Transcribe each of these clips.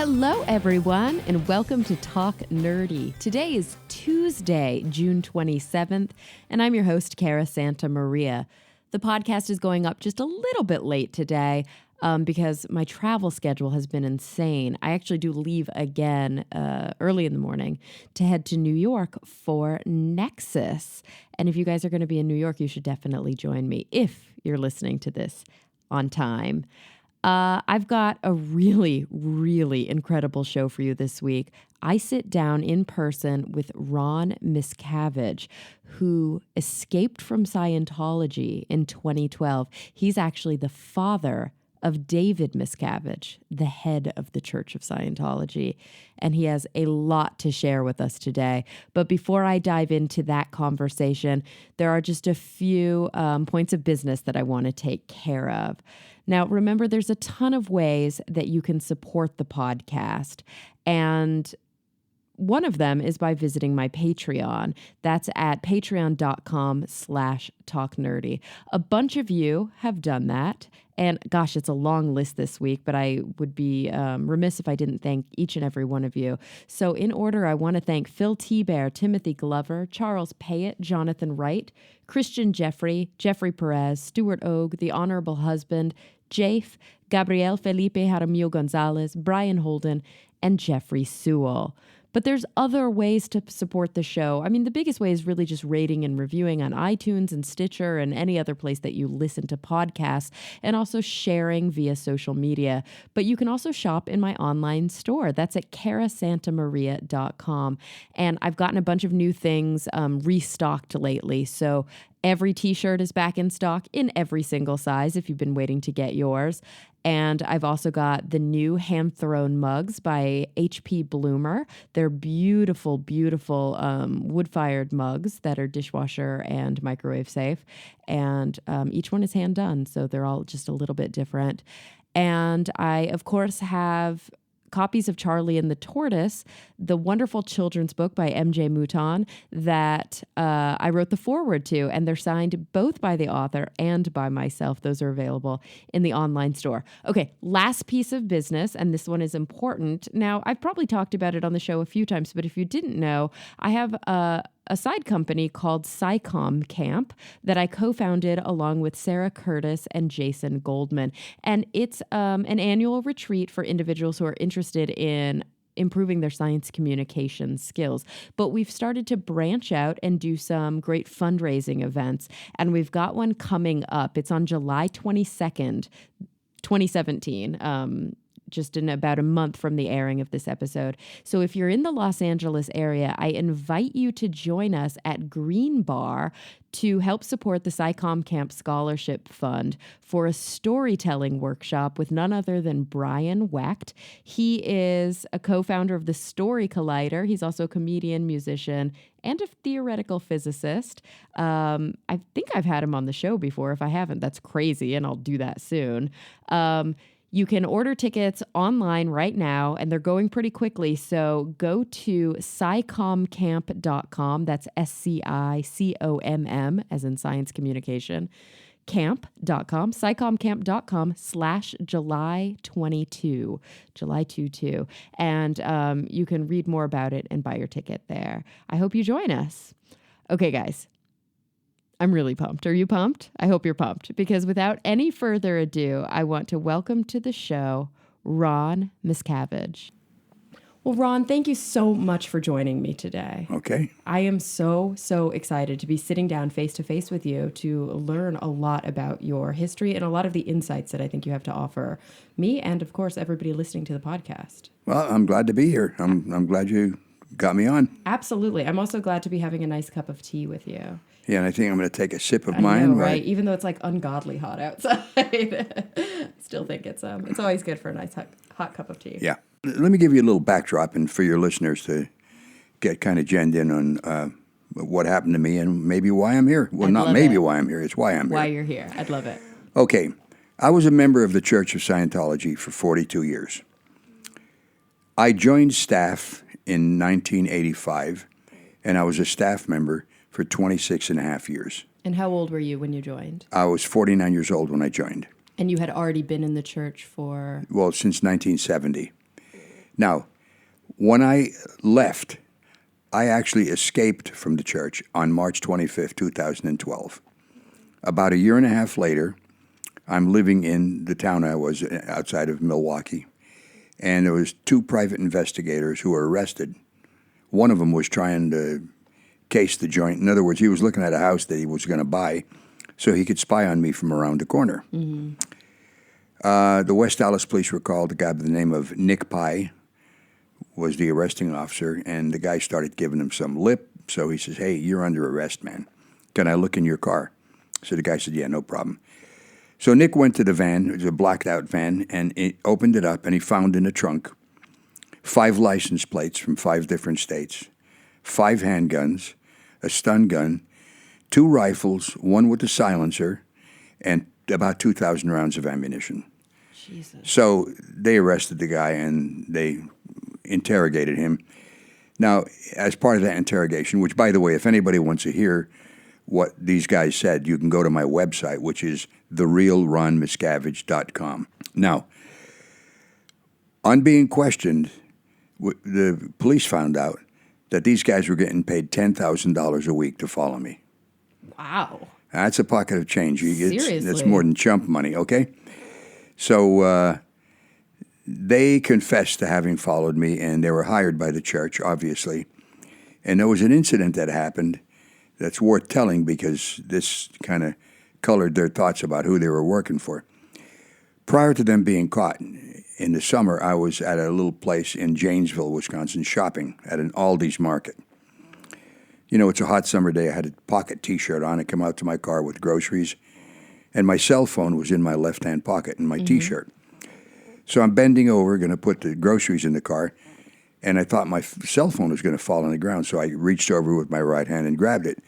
Hello, everyone, and welcome to Talk Nerdy. Today is Tuesday, June 27th, and I'm your host, Cara Santa Maria. The podcast is going up just a little bit late today because my travel schedule has been insane. I actually do leave again early in the morning to head to New York for Nexus. And if you guys are going to be in New York, you should definitely join me if you're listening to this on time. I've got a really, really incredible show for you this week. I sit down in person with Ron Miscavige, who escaped from Scientology in 2012. He's actually the father of David Miscavige, the head of the Church of Scientology, and he has a lot to share with us today. But before I dive into that conversation, there are just a few points of business that I want to take care of. Now, remember, there's a ton of ways that you can support the podcast, and one of them is by visiting my Patreon. That's at patreon.com/talknerdy. A bunch of you have done that. And gosh, it's a long list this week, but I would be remiss if I didn't thank each and every one of you. So in order, I want to thank Phil T-Bear, Timothy Glover, Charles Payette, Jonathan Wright, Christian Jeffrey, Jeffrey Perez, Stuart Ogue, The Honorable Husband, Jafe, Gabriel Felipe Jaramillo Gonzalez, Brian Holden, and Jeffrey Sewell. But there's other ways to support the show. I mean, the biggest way is really just rating and reviewing on iTunes and Stitcher and any other place that you listen to podcasts, and also sharing via social media. But you can also shop in my online store. That's at carasantamaria.com. And I've gotten a bunch of new things restocked lately. So every t-shirt is back in stock in every single size if you've been waiting to get yours. And I've also got the new hand-thrown mugs by H.P. Bloomer. They're beautiful, beautiful wood-fired mugs that are dishwasher and microwave safe. And each one is hand-done, so they're all just a little bit different. And I, of course, have copies of Charlie and the Tortoise, the wonderful children's book by M.J. Mouton that I wrote the foreword to, and they're signed both by the author and by myself. Those are available in the online store. Okay, last piece of business, and this one is important. Now, I've probably talked about it on the show a few times, but if you didn't know, I have a side company called Psycom Camp that I co-founded along with Sarah Curtis and Jason Goldman. And it's an annual retreat for individuals who are interested in improving their science communication skills. But we've started to branch out and do some great fundraising events. And we've got one coming up. It's on July 22nd, 2017. Just in about a month from the airing of this episode. So if you're in the Los Angeles area, I invite you to join us at Green Bar to help support the Psycom Camp Scholarship Fund for a storytelling workshop with none other than Brian Wecht. He is a co-founder of the Story Collider. He's also a comedian, musician, and a theoretical physicist. I think I've had him on the show before. If I haven't, that's crazy, and I'll do that soon. You can order tickets online right now, and they're going pretty quickly. So go to scicomcamp.com. That's SCICOMM, as in science communication, camp.com, scicomcamp.com/July 22, July 22. And you can read more about it and buy your ticket there. I hope you join us. Okay, guys. I'm really pumped. Are you pumped? I hope you're pumped, because without any further ado, I want to welcome to the show Ron Miscavige. Well, Ron, thank you so much for joining me today. Okay. I am so excited to be sitting down face to face with you to learn a lot about your history and a lot of the insights that I think you have to offer me and, of course, everybody listening to the podcast. Well, I'm glad to be here. I'm glad you got me on. Absolutely. I'm also glad to be having a nice cup of tea with you. Yeah, and I think I'm going to take a sip of I mine. know, right? Even though it's like ungodly hot outside, I still think it's always good for a nice hot cup of tea. Yeah. Let me give you a little backdrop, and for your listeners to get kind of genned in on what happened to me and maybe why I'm here. Well, not maybe why I'm here. It's why I'm here. Why you're here. I'd love it. Okay. I was a member of the Church of Scientology for 42 years. I joined staff in 1985, and I was a staff member for 26 and a half years. And how old were you when you joined? I was 49 years old when I joined. And you had already been in the church for? Well, since 1970. Now, when I left, I actually escaped from the church on March 25th, 2012. About a year and a half later, I'm living in the town I was outside of Milwaukee, and there was 2 private investigators who were arrested. One of them was trying to case the joint. In other words, he was looking at a house that he was going to buy so he could spy on me from around the corner. Mm-hmm. The West Dallas police were called. A guy by the name of Nick Pye was the arresting officer, and the guy started giving him some lip. So he says, "Hey, you're under arrest, man. Can I look in your car?" So the guy said, "Yeah, no problem." So Nick went to the van. It was a blacked-out van, and he opened it up, and he found in the trunk 5 license plates from 5 different states, 5 handguns, a stun gun, 2 rifles, 1 with a silencer, and about 2,000 rounds of ammunition. Jesus. So they arrested the guy, and they interrogated him. Now, as part of that interrogation, which, by the way, if anybody wants to hear what these guys said, you can go to my website, which is therealronmiscavige.com. Now, on being questioned, the police found out that these guys were getting paid $10,000 a week to follow me. Wow. That's a pocket of change. Seriously? That's more than chump money, okay? So they confessed to having followed me, and they were hired by the church, obviously. And there was an incident that happened that's worth telling because this kind of colored their thoughts about who they were working for. Prior to them being caught, in the summer, I was at a little place in Janesville, Wisconsin, shopping at an Aldi's market. You know, it's a hot summer day. I had a pocket T-shirt on. I come out to my car with groceries, and my cell phone was in my left-hand pocket in my T-shirt. So I'm bending over, going to put the groceries in the car, and I thought my cell phone was going to fall on the ground, so I reached over with my right hand and grabbed it.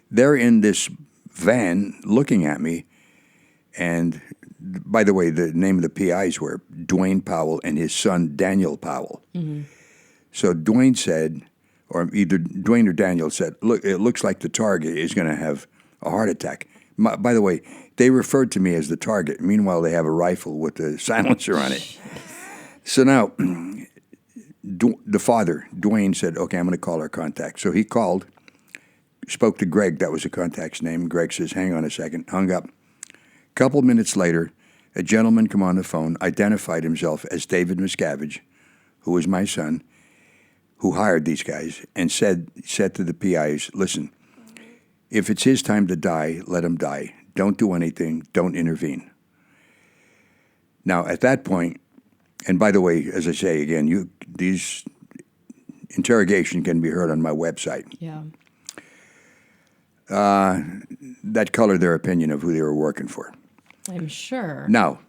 They're in this van looking at me, and by the way, the name of the PIs were Dwayne Powell and his son Daniel Powell. So Dwayne said, or either Dwayne or Daniel said, "Look, it looks like the target is going to have a heart attack." By the way, they referred to me as the target. Meanwhile, they have a rifle with a silencer on it. So now, the father, Dwayne, said, "Okay, I'm going to call our contact." So he called, spoke to Greg. That was the contact's name. Greg says, "Hang on a second," hung up. A couple minutes later, a gentleman come on the phone, identified himself as David Miscavige, who was my son, who hired these guys, and said to the PIs, "Listen, if it's his time to die, let him die. Don't do anything. Don't intervene." Now, at that point, and by the way, as I say again, these interrogation can be heard on my website. Yeah. That colored their opinion of who they were working for. I'm sure. Now,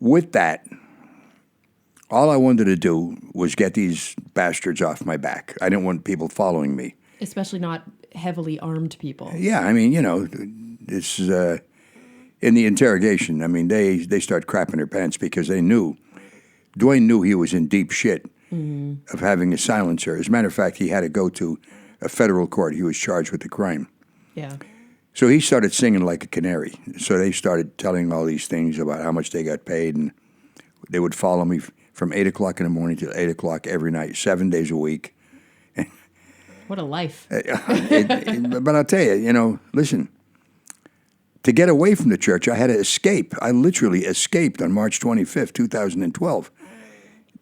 with that, all I wanted to do was get these bastards off my back. I didn't want people following me. Especially not heavily armed people. Yeah, I mean, you know, this in the interrogation, I mean, they start crapping their pants because they knew, Dwayne knew he was in deep shit of having a silencer. As a matter of fact, he had to go to a federal court. He was charged with the crime. Yeah. So he started singing like a canary. So they started telling all these things about how much they got paid, and they would follow me from 8 o'clock in the morning till 8 o'clock every night, 7 days a week. What a life. But I'll tell you, you know, listen, to get away from the church, I had to escape. I literally escaped on March 25th, 2012.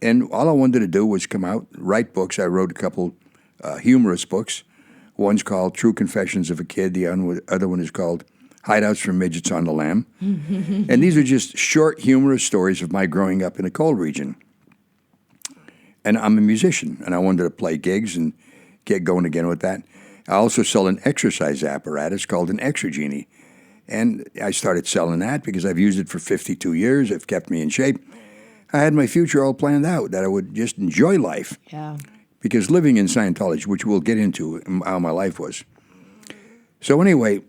And all I wanted to do was come out, write books. I wrote a couple humorous books. One's called True Confessions of a Kid. The other one is called Hideouts for Midgets on the Lam. And these are just short, humorous stories of my growing up in a coal region. And I'm a musician, and I wanted to play gigs and get going again with that. I also sell an exercise apparatus called an Extra Genie. And I started selling that because I've used it for 52 years. It's kept me in shape. I had my future all planned out, that I would just enjoy life. Yeah. Because living in Scientology, which we'll get into how my life was. So anyway,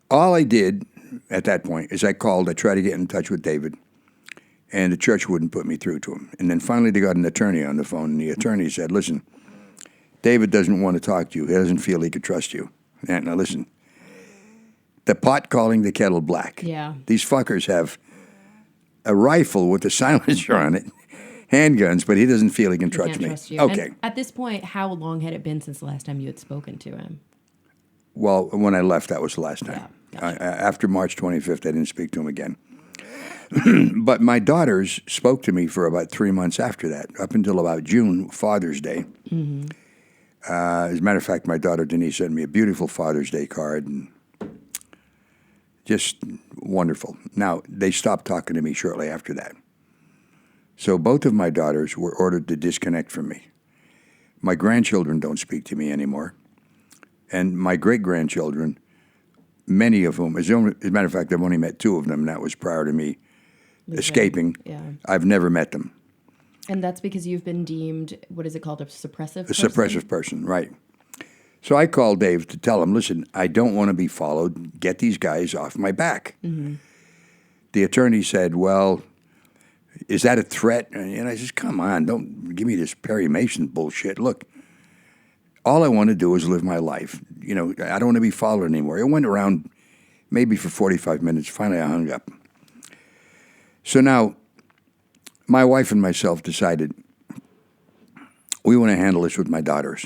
all I did at that point is I tried to get in touch with David, and the church wouldn't put me through to him. And then finally they got an attorney on the phone, and the attorney said, "Listen, David doesn't want to talk to you. He doesn't feel he could trust you." Now listen, the pot calling the kettle black. Yeah. These fuckers have a rifle with a silencer on it, handguns, but he doesn't feel he can trust Can't me. trust you. Okay. And at this point, how long had it been since the last time you had spoken to him? Well, when I left, that was the last time. Yeah, gotcha. After March 25th, I didn't speak to him again. But my daughters spoke to me for about 3 months after that, up until about June, Father's Day. Mm-hmm. As a matter of fact, my daughter Denise sent me a beautiful Father's Day card, and just wonderful. Now, they stopped talking to me shortly after that. So both of my daughters were ordered to disconnect from me. My grandchildren don't speak to me anymore. And my great-grandchildren, many of whom, as a matter of fact, I've only met 2 of them, and that was prior to me escaping. Yeah. I've never met them. And that's because you've been deemed, what is it called, a suppressive A suppressive person, right. So I called Dave to tell him, listen, I don't want to be followed. Get these guys off my back. Mm-hmm. The attorney said, well, is that a threat? And I said, come on, don't give me this Perry Mason bullshit. Look, all I want to do is live my life. You know, I don't want to be followed anymore. It went around maybe for 45 minutes. Finally, I hung up. So now, my wife and myself decided we want to handle this with my daughters.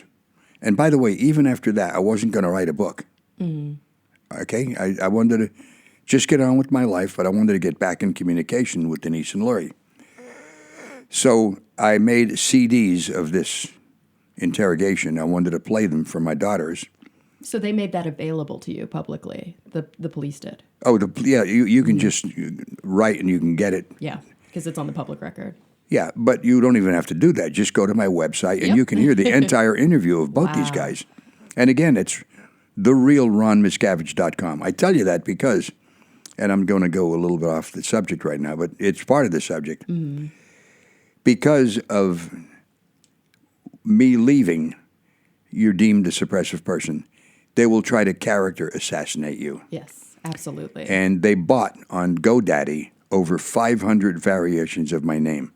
And by the way, even after that, I wasn't going to write a book. Mm-hmm. Okay? I wanted to just get on with my life, but I wanted to get back in communication with Denise and Lori. So I made CDs of this interrogation. I wanted to play them for my daughters. So they made that available to you publicly, the police did? Oh, yeah, you can just write and you can get it. Yeah, because it's on the public record. Yeah, but you don't even have to do that. Just go to my website and you can hear the entire interview of both these guys. And again, it's therealronmiscavige.com. I tell you that because, and I'm going to go a little bit off the subject right now, but it's part of the subject. Mm-hmm. Because of me leaving, you're deemed a suppressive person. They will try to character assassinate you. Yes, absolutely. And they bought on GoDaddy over 500 variations of my name.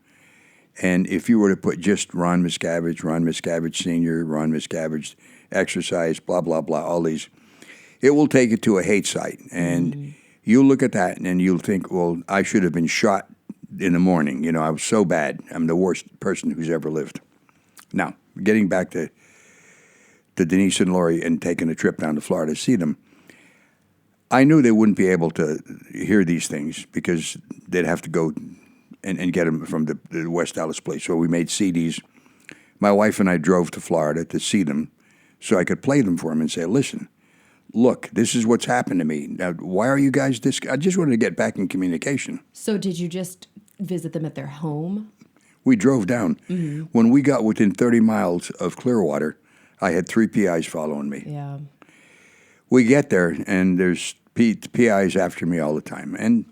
And if you were to put just Ron Miscavige Sr., Ron Miscavige Exercise, blah, blah, blah, all these, it will take it to a hate site. And you look at that and you'll think, well, I should have been shot in the morning. You know, I was so bad. I'm the worst person who's ever lived. Now, getting back to Denise and Lori and taking a trip down to Florida to see them, I knew they wouldn't be able to hear these things because they'd have to go and get them from the West Dallas place. So we made CDs. My wife and I drove to Florida to see them so I could play them for them and say, listen, look, this is what's happened to me. Now, why are you guys I just wanted to get back in communication. So did you just visit them at their home? We drove down. Mm-hmm. When we got within 30 miles of Clearwater, I had 3 PIs following me. Yeah. We get there, and there's PIs after me all the time. And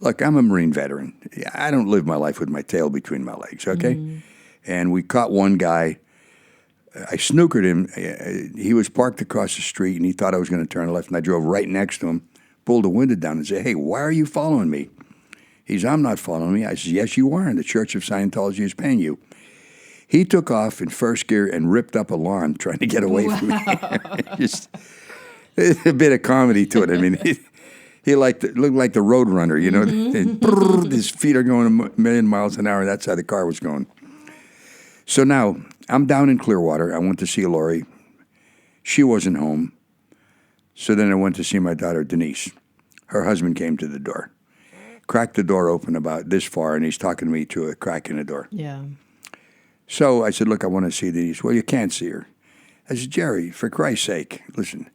look, I'm a Marine veteran. I don't live my life with my tail between my legs, okay? Mm-hmm. And we caught one guy. I snookered him. He was parked across the street, and he thought I was going to turn left, and I drove right next to him, pulled the window down, and said, hey, why are you following me? He said, I'm not following me. I said, yes, you are, and the Church of Scientology is paying you. He took off in first gear and ripped up a lawn trying to get away from me. Just a bit of comedy to it. I mean, he looked like the Road Runner, you know. Mm-hmm. His feet are going a million miles an hour. That's how the car was going. So now I'm down in Clearwater. I went to see Lori. She wasn't home. So then I went to see my daughter, Denise. Her husband came to the door. Cracked the door open about this far, and he's talking to me through a crack in the door. Yeah. So I said, look, I want to see Denise. Well, you can't see her. I said, Jerry, for Christ's sake, listen,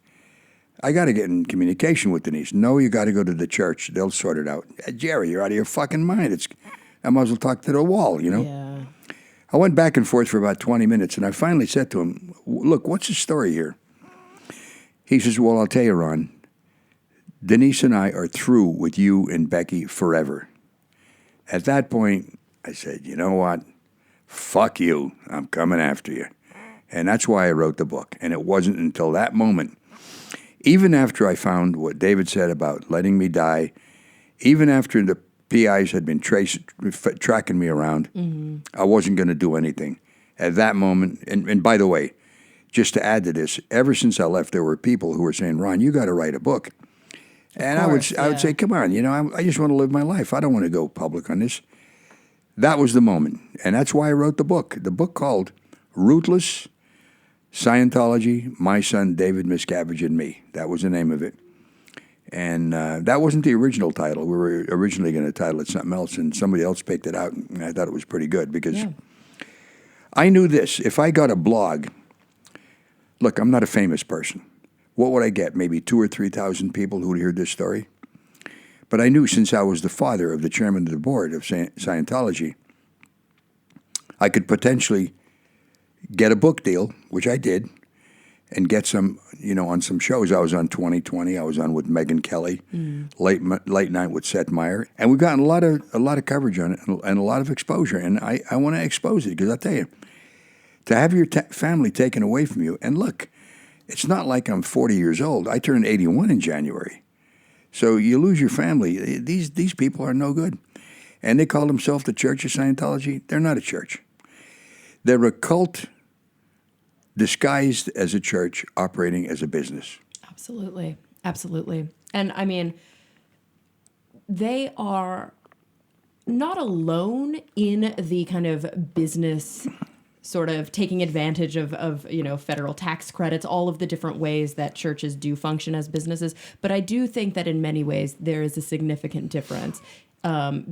I got to get in communication with Denise. No, you got to go to the church. They'll sort it out. Jerry, you're out of your fucking mind. I might as well talk to the wall, you know? Yeah. I went back and forth for about 20 minutes, and I finally said to him, look, what's the story here? He says, well, I'll tell you, Ron. Denise and I are through with you and Becky forever. At that point, I said, you know what? Fuck you. I'm coming after you. And that's why I wrote the book. And it wasn't until that moment, even after I found what David said about letting me die, even after the PIs had been tracking me around, mm-hmm. I wasn't going to do anything. At that moment, and by the way, just to add to this, ever since I left, there were people who were saying, Ron, you got to write a book. And I would say, come on, you know, I just want to live my life. I don't want to go public on this. That was the moment. And that's why I wrote the book. The book called Ruthless, Scientology, My Son David Miscavige and Me. That was the name of it. And that wasn't the original title. We were originally going to title it something else, and somebody else picked it out, and I thought it was pretty good because I knew this. If I got a blog, look, I'm not a famous person. What would I get? Maybe 2,000 or 3,000 people who would hear this story? But I knew since I was the father of the chairman of the board of Scientology, I could potentially get a book deal, which I did, and get some, on some shows. I was on 2020. I was on with Megyn Kelly, late night with Seth Meyer, and we've gotten a lot of coverage on it and a lot of exposure. And I want to expose it because I'll tell you, to have your family taken away from you, and look, it's not like I'm 40 years old. I turned 81 in January, so you lose your family. These people are no good, and they call themselves the Church of Scientology. They're not a church. They're a cult disguised as a church, operating as a business. Absolutely. Absolutely. And I mean, they are not alone in the kind of business sort of taking advantage of federal tax credits, all of the different ways that churches do function as businesses. But I do think that in many ways there is a significant difference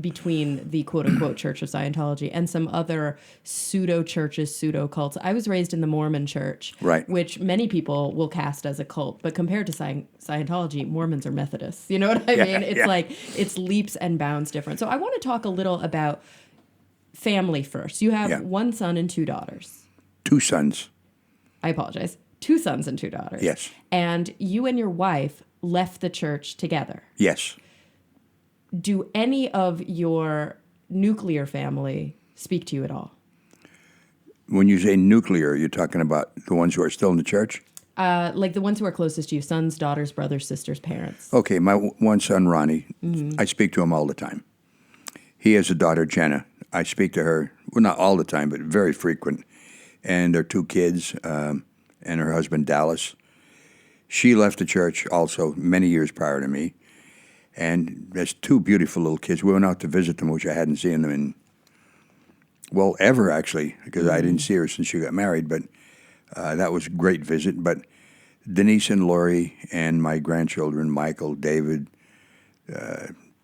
between the quote-unquote Church of Scientology and some other pseudo-churches, pseudo-cults. I was raised in the Mormon church, right, which many people will cast as a cult, but compared to Scientology, Mormons are Methodists. You know what I mean? It's like, it's leaps and bounds different. So I want to talk a little about family first. You have one son and 2 daughters. 2 sons. I apologize. 2 sons and 2 daughters. Yes. And you and your wife left the church together. Yes. Do any of your nuclear family speak to you at all? When you say nuclear, you're talking about the ones who are still in the church? Like the ones who are closest to you, sons, daughters, brothers, sisters, parents. Okay, my one son, Ronnie, I speak to him all the time. He has a daughter, Jenna. I speak to her, well, not all the time, but very frequent. And their 2 kids and her husband, Dallas. She left the church also many years prior to me. And there's 2 beautiful little kids. We went out to visit them, which I hadn't seen them in, well, ever actually, because I didn't see her since she got married. But that was a great visit. But Denise and Lori and my grandchildren, Michael, David,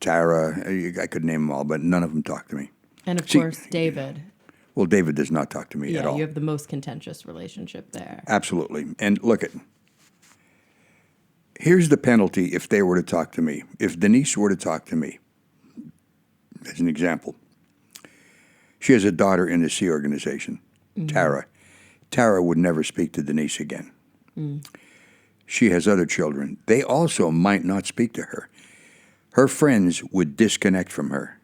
Tara, I could name them all, but none of them talk to me. And of course, David. Well, David does not talk to me at all. Yeah, you have the most contentious relationship there. Absolutely. And look here's the penalty if they were to talk to me. If Denise were to talk to me, as an example, she has a daughter in the Sea organization, Tara. Tara would never speak to Denise again. She has other children. They also might not speak to her. Her friends would disconnect from her.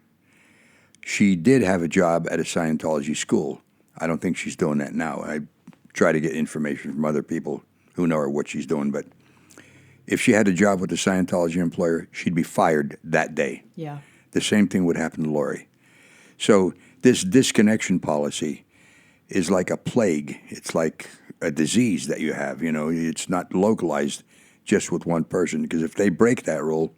She did have a job at a Scientology school. I don't think she's doing that now. I try to get information from other people who know her what she's doing, but if she had a job with a Scientology employer, she'd be fired that day. Yeah. The same thing would happen to Lori. So this disconnection policy is like a plague. It's like a disease that you have. It's not localized just with one person, because if they break that rule,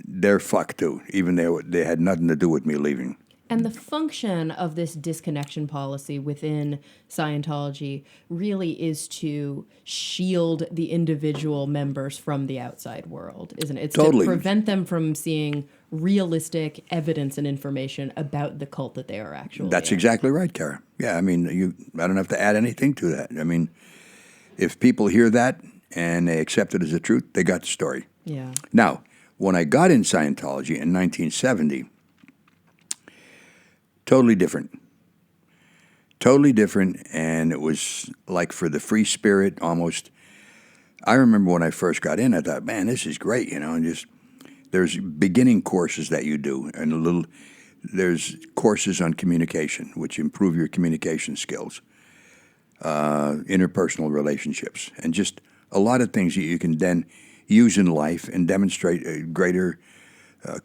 they're fucked too, even though they had nothing to do with me leaving. And the function of this disconnection policy within Scientology really is to shield the individual members from the outside world, isn't it? It's totally. To prevent them from seeing realistic evidence and information about the cult that they are actually That's in. Exactly right, Cara. Yeah, I mean, I don't have to add anything to that. I mean, if people hear that and they accept it as the truth, they got the story. Yeah. Now, when I got in Scientology in 1970, totally different, and it was like for the free spirit almost. I remember when I first got in, I thought, man, this is great, and just there's beginning courses that you do, and there's courses on communication, which improve your communication skills, interpersonal relationships, and just a lot of things that you can then use in life and demonstrate a greater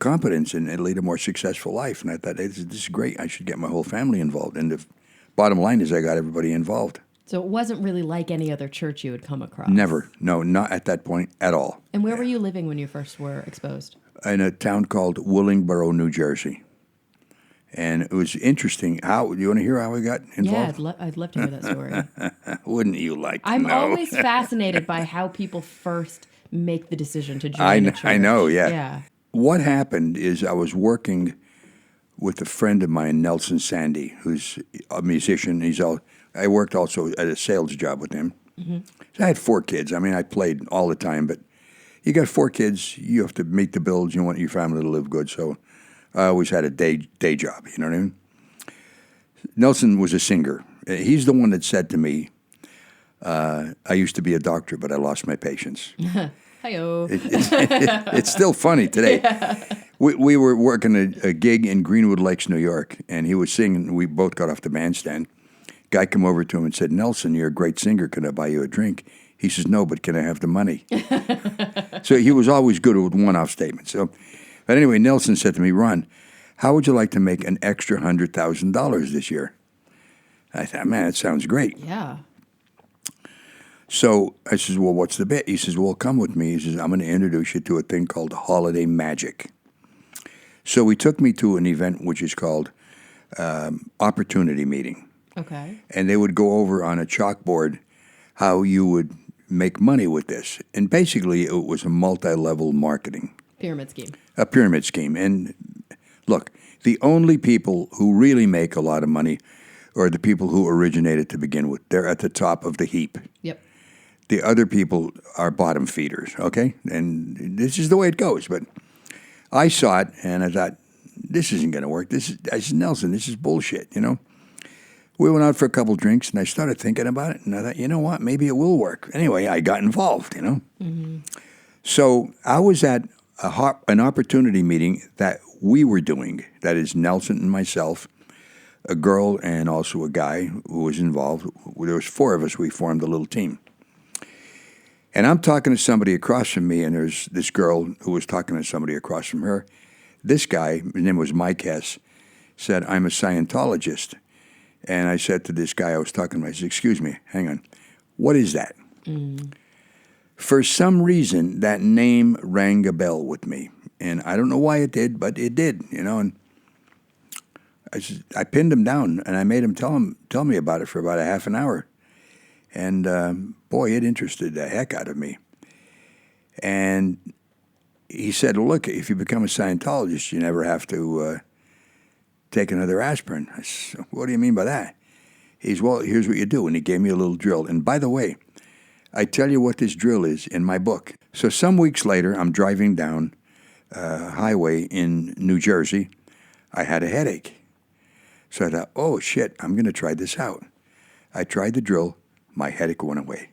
competence and lead a more successful life. And I thought, this is great. I should get my whole family involved. And the bottom line is I got everybody involved. So it wasn't really like any other church you had come across? Never. No, not at that point at all. And where were you living when you first were exposed? In a town called Willingboro, New Jersey. And it was interesting. How, you want to hear how I got involved? Yeah, I'd love to hear that story. Wouldn't you like to I'm know? always fascinated by how people first make the decision to join a church. I know, yeah. Yeah. What happened is I was working with a friend of mine, Nelson Sandy, who's a musician. I worked also at a sales job with him. So I had 4 kids. I mean, I played all the time, but you got 4 kids, you have to meet the bills, you want your family to live good. So I always had a day job, you know what I mean? Nelson was a singer. He's the one that said to me, I used to be a doctor, but I lost my patience. Hi-yo. It's still funny today. Yeah. We were working a gig in Greenwood Lakes, New York, and he was singing. We both got off the bandstand. Guy came over to him and said, Nelson, you're a great singer. Can I buy you a drink? He says, no, but can I have the money? So he was always good with one-off statements. But anyway, Nelson said to me, Ron, how would you like to make an extra $100,000 this year? I thought, man, that sounds great. Yeah. So I says, well, what's the bit? He says, well, come with me. He says, I'm going to introduce you to a thing called Holiday Magic. So he took me to an event which is called Opportunity Meeting. Okay. And they would go over on a chalkboard how you would make money with this. And basically, it was a multi-level marketing. Pyramid scheme. A pyramid scheme. And look, the only people who really make a lot of money are the people who originated to begin with. They're at the top of the heap. Yep. The other people are bottom feeders, okay? And this is the way it goes. But I saw it, and I thought, this isn't going to work. I said, Nelson, this is bullshit, you know? We went out for a couple drinks, and I started thinking about it, and I thought, you know what? Maybe it will work. Anyway, I got involved, you know? Mm-hmm. So I was at an opportunity meeting that we were doing. That is Nelson and myself, a girl, and also a guy who was involved. There was 4 of us. We formed a little team. And I'm talking to somebody across from me, and there's this girl who was talking to somebody across from her. This guy, his name was Mike Hess, said, I'm a Scientologist. And I said to this guy I was talking to, I said, excuse me, hang on, what is that? For some reason, that name rang a bell with me. And I don't know why it did, but it did, you know. And I pinned him down, and I made him tell me about it for about a half an hour. And boy, it interested the heck out of me. And he said, look, if you become a Scientologist, you never have to take another aspirin. I said, what do you mean by that? He's, well, here's what you do. And he gave me a little drill. And by the way, I tell you what this drill is in my book. So some weeks later, I'm driving down a highway in New Jersey. I had a headache. So I thought, oh, shit, I'm going to try this out. I tried the drill. My headache went away.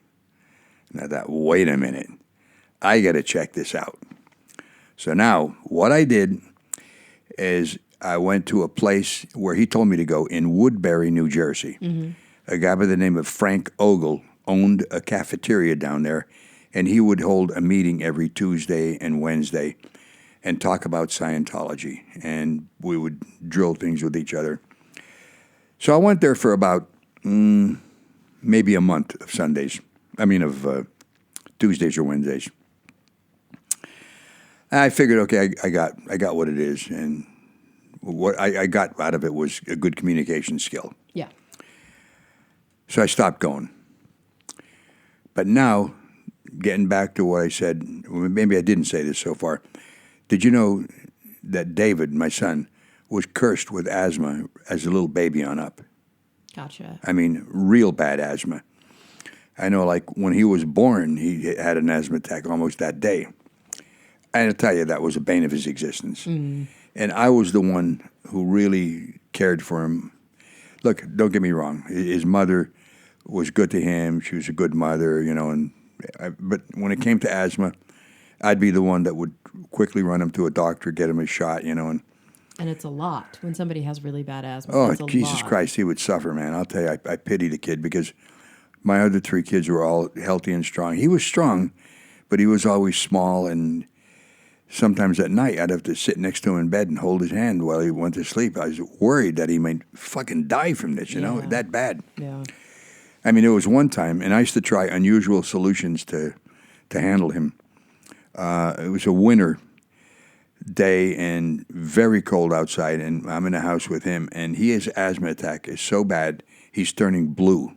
And I thought, wait a minute. I got to check this out. So now what I did is I went to a place where he told me to go in Woodbury, New Jersey. Mm-hmm. A guy by the name of Frank Ogle owned a cafeteria down there, and he would hold a meeting every Tuesday and Wednesday and talk about Scientology, and we would drill things with each other. So I went there for about maybe a month of Sundays. Of Tuesdays or Wednesdays. And I figured, okay, I got what it is, and what I got out of it was a good communication skill. Yeah. So I stopped going. But now, getting back to what I said, maybe I didn't say this so far. Did you know that David, my son, was cursed with asthma as a little baby on up? Gotcha. I mean, real bad asthma. I know, like, when he was born, he had an asthma attack almost that day. And I'll tell you, that was a bane of his existence. Mm. And I was the one who really cared for him. Look, don't get me wrong. His mother was good to him. She was a good mother, you know. But when it came to asthma, I'd be the one that would quickly run him to a doctor, get him a shot, you know. And it's a lot when somebody has really bad asthma. Oh, Jesus Christ, he would suffer, man. I'll tell you, I pity the kid because my other 3 kids were all healthy and strong. He was strong, but he was always small, and sometimes at night I'd have to sit next to him in bed and hold his hand while he went to sleep. I was worried that he might fucking die from this, you know, that bad. Yeah. I mean, there was one time, and I used to try unusual solutions to handle him. It was a winter day and very cold outside, and I'm in the house with him, and his asthma attack is so bad, he's turning blue.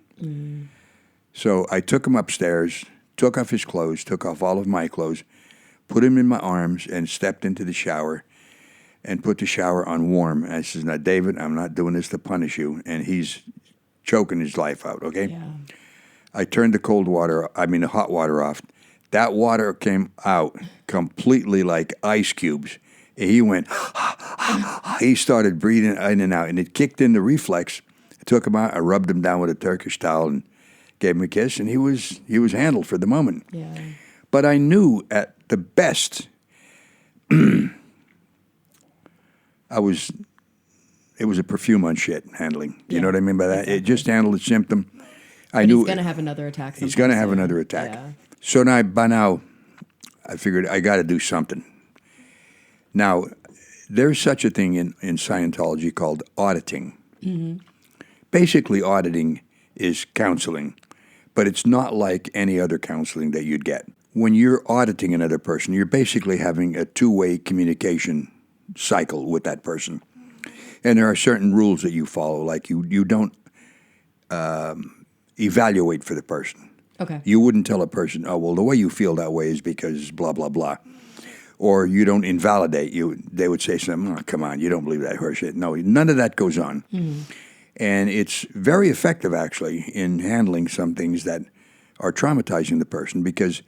So I took him upstairs, took off his clothes, took off all of my clothes, put him in my arms, and stepped into the shower and put the shower on warm. And I says, now, David, I'm not doing this to punish you. And he's choking his life out, okay? Yeah. I turned the hot water off. That water came out completely like ice cubes. He went, he started breathing in and out, and it kicked in the reflex. I took him out, I rubbed him down with a Turkish towel and gave him a kiss, and he was handled for the moment. Yeah. But I knew at the best, it was a perfume on shit handling. You know what I mean by that? Exactly. It just handled the symptom. But he's going to have another attack. He's going to have another attack. Yeah. So by now, I figured I got to do something. Now, there's such a thing in Scientology called auditing. Basically, auditing is counseling, but it's not like any other counseling that you'd get. When you're auditing another person, you're basically having a two-way communication cycle with that person. And there are certain rules that you follow, like you don't evaluate for the person. Okay. You wouldn't tell a person, oh, well, the way you feel that way is because blah, blah, blah. Or you don't invalidate. They would say something, oh, come on, you don't believe that horseshit. No, none of that goes on. And it's very effective, actually, in handling some things that are traumatizing the person, because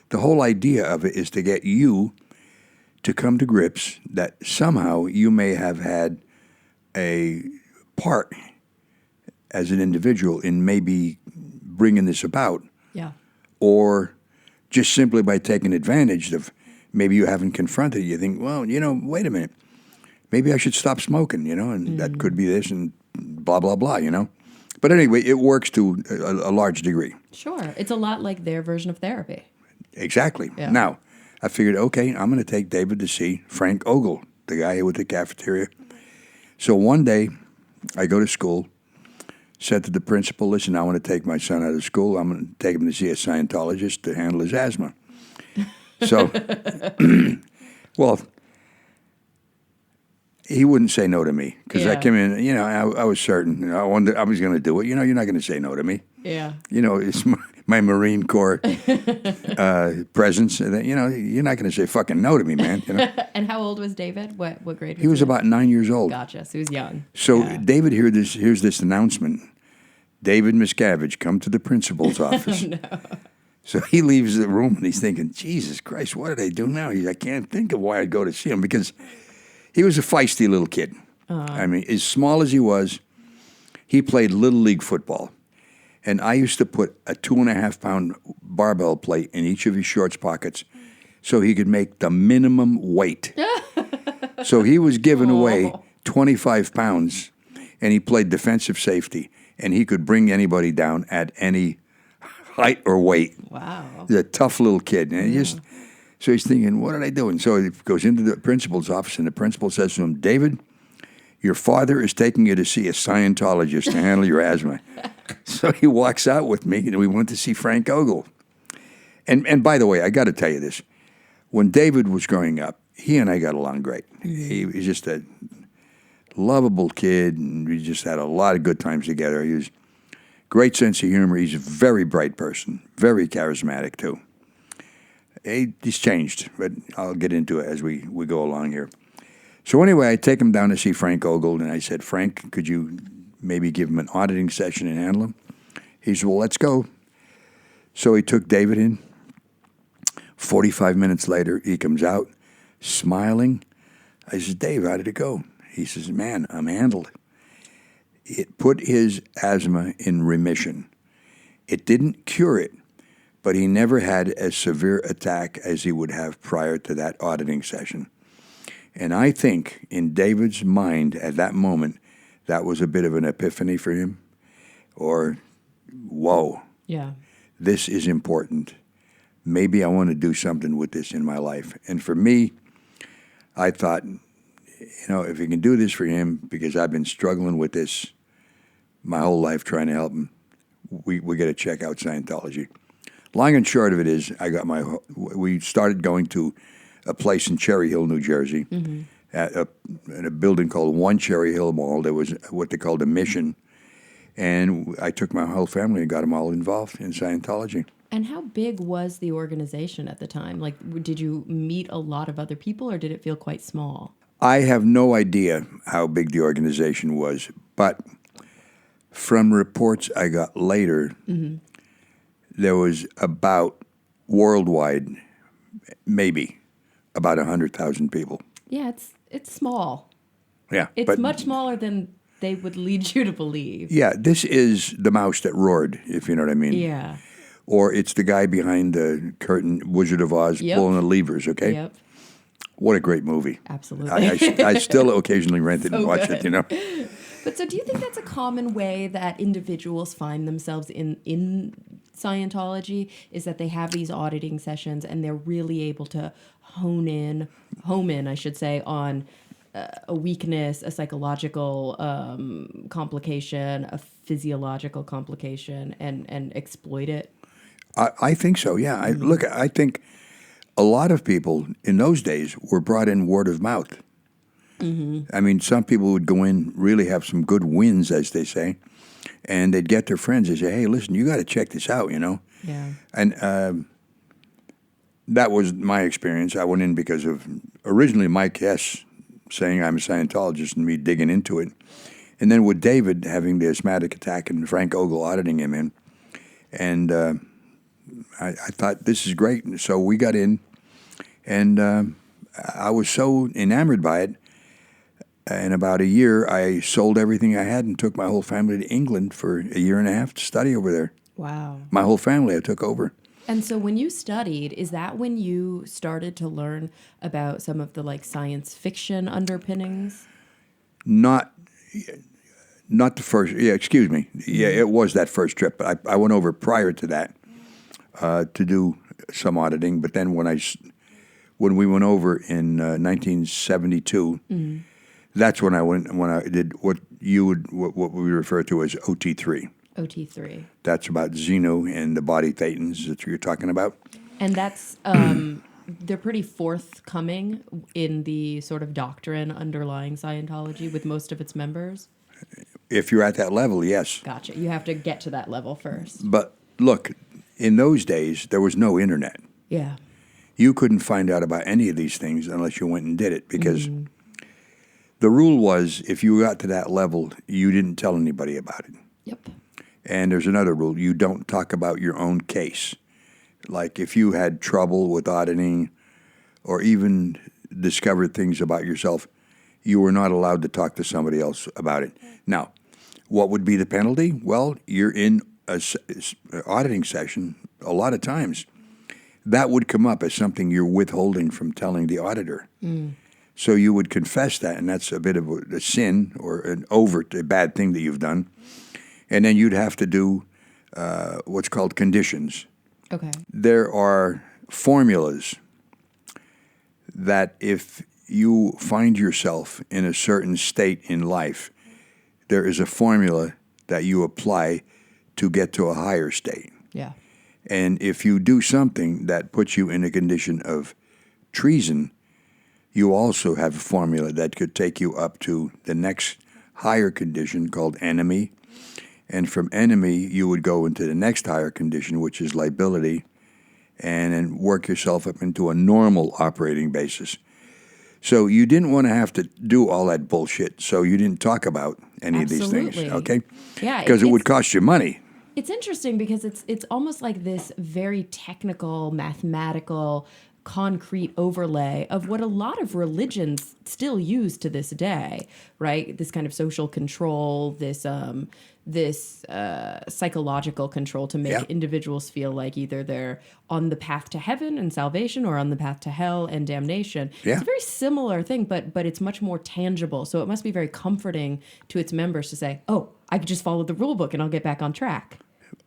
the whole idea of it is to get you to come to grips that somehow you may have had a part as an individual in maybe bringing this about. Yeah. Or just simply by taking advantage of maybe you haven't confronted it. You think, well, wait a minute. Maybe I should stop smoking, and that could be this and blah, blah, blah, But anyway, it works to a large degree. Sure. It's a lot like their version of therapy. Exactly. Yeah. Now, I figured, okay, I'm going to take David to see Frank Ogle, the guy with the cafeteria. So one day, I go to school, said to the principal, listen, I want to take my son out of school. I'm going to take him to see a Scientologist to handle his asthma. So, well, he wouldn't say no to me because I came in, I was certain. I was going to do it. You're not going to say no to me. Yeah. It's my Marine Corps presence. You're not going to say fucking no to me, man. And how old was David? What grade was he was about 9 years old. Gotcha. So he was young. So yeah. David here's this announcement. David Miscavige, come to the principal's office. No. So he leaves the room and he's thinking, Jesus Christ, what did I do now? I can't think of why I'd go to see him, because he was a feisty little kid. I mean, as small as he was, he played Little League football. And I used to put a 2.5-pound barbell plate in each of his shorts pockets so he could make the minimum weight. So he was giving away 25 pounds, and he played defensive safety, and he could bring anybody down at any height or weight. Wow. He's a tough little kid. And so he's thinking, what did I do? And so he goes into the principal's office, and the principal says to him, David, your father is taking you to see a Scientologist to handle your asthma. So he walks out with me, and we went to see Frank Ogle. And by the way, I got to tell you this. When David was growing up, he and I got along great. He was just a lovable kid, and we just had a lot of good times together. He was great sense of humor. He's a very bright person, very charismatic, too. He's changed, but I'll get into it as we go along here. So anyway, I take him down to see Frank Ogle, and I said, Frank, could you maybe give him an auditing session and handle him? He said, well, let's go. So he took David in. 45 minutes later, he comes out, smiling. I said, Dave, how did it go? He says, man, I'm handled. It put his asthma in remission. It didn't cure it, but he never had as severe attack as he would have prior to that auditing session. And I think in David's mind at that moment, that was a bit of an epiphany for him. Or, whoa, Yeah. this is important. Maybe I want to do something with this in my life. And for me, I thought, if you can do this for him, because I've been struggling with this my whole life trying to help him, we got to check out Scientology. Long and short of it is, we started going to a place in Cherry Hill, New Jersey, in a building called One Cherry Hill Mall. There was what they called a mission. And I took my whole family and got them all involved in Scientology. And how big was the organization at the time? Like, did you meet a lot of other people, or did it feel quite small? I have no idea how big the organization was, but from reports I got later, there was about worldwide, maybe about 100,000 people. Yeah, it's small. Yeah, It's much smaller than they would lead you to believe. Yeah, this is the mouse that roared, if you know what I mean. Yeah. Or it's the guy behind the curtain, Wizard of Oz, pulling the levers, okay? Yep. What a great movie. Absolutely. I still occasionally rent it and watch it, you know? But so do you think that's a common way that individuals find themselves in Scientology, is that they have these auditing sessions and they're really able to home in, I should say, on a weakness, a psychological complication, a physiological complication, and exploit it? I think so, yeah. I think a lot of people in those days were brought in word of mouth. I mean, some people would go in, really have some good wins, as they say, and they'd get their friends and say, hey, listen, you got to check this out, you know? Yeah. And that was my experience. I went in because of originally Mike Hess saying I'm a Scientologist and me digging into it. And then with David having the asthmatic attack and Frank Ogle auditing him in. And I thought, this is great. And so we got in, and I was so enamored by it. In about a year, I sold everything I had and took my whole family to England for a year and a half to study over there. Wow. My whole family I took over. And so when you studied, is that when you started to learn about some of the like science fiction underpinnings? Not the first, excuse me. Yeah, it was that first trip. But I went over prior to that to do some auditing. But then when we went over in 1972, that's when I did what we refer to as OT3. OT3. That's about Xenu and the body thetans that you're talking about. And that's, they're pretty forthcoming in the sort of doctrine underlying Scientology with most of its members? If you're at that level, yes. Gotcha. You have to get to that level first. But look, in those days, there was no internet. Yeah. You couldn't find out about any of these things unless you went and did it, because the rule was if you got to that level, you didn't tell anybody about it. Yep. And there's another rule. You don't talk about your own case. Like if you had trouble with auditing or even discovered things about yourself, you were not allowed to talk to somebody else about it. Now, what would be the penalty? Well, you're in an auditing session a lot of times. That would come up as something you're withholding from telling the auditor. So you would confess that, and that's a bit of a sin or a bad thing that you've done. And then you'd have to do what's called conditions. Okay. There are formulas that if you find yourself in a certain state in life, there is a formula that you apply to get to a higher state. Yeah. And if you do something that puts you in a condition of treason, you also have a formula that could take you up to the next higher condition called enemy. And from enemy, you would go into the next higher condition, which is liability, and then work yourself up into a normal operating basis. So you didn't want to have to do all that bullshit, so you didn't talk about any of these things, okay? Yeah. Because it would cost you money. It's interesting because it's almost like this very technical, mathematical, concrete overlay of what a lot of religions still use to this day, right? This kind of social control, this psychological control to make individuals feel like either they're on the path to heaven and salvation or on the path to hell and damnation. Yeah. It's a very similar thing, but it's much more tangible. So it must be very comforting to its members to say, oh, I could just follow the rule book and I'll get back on track.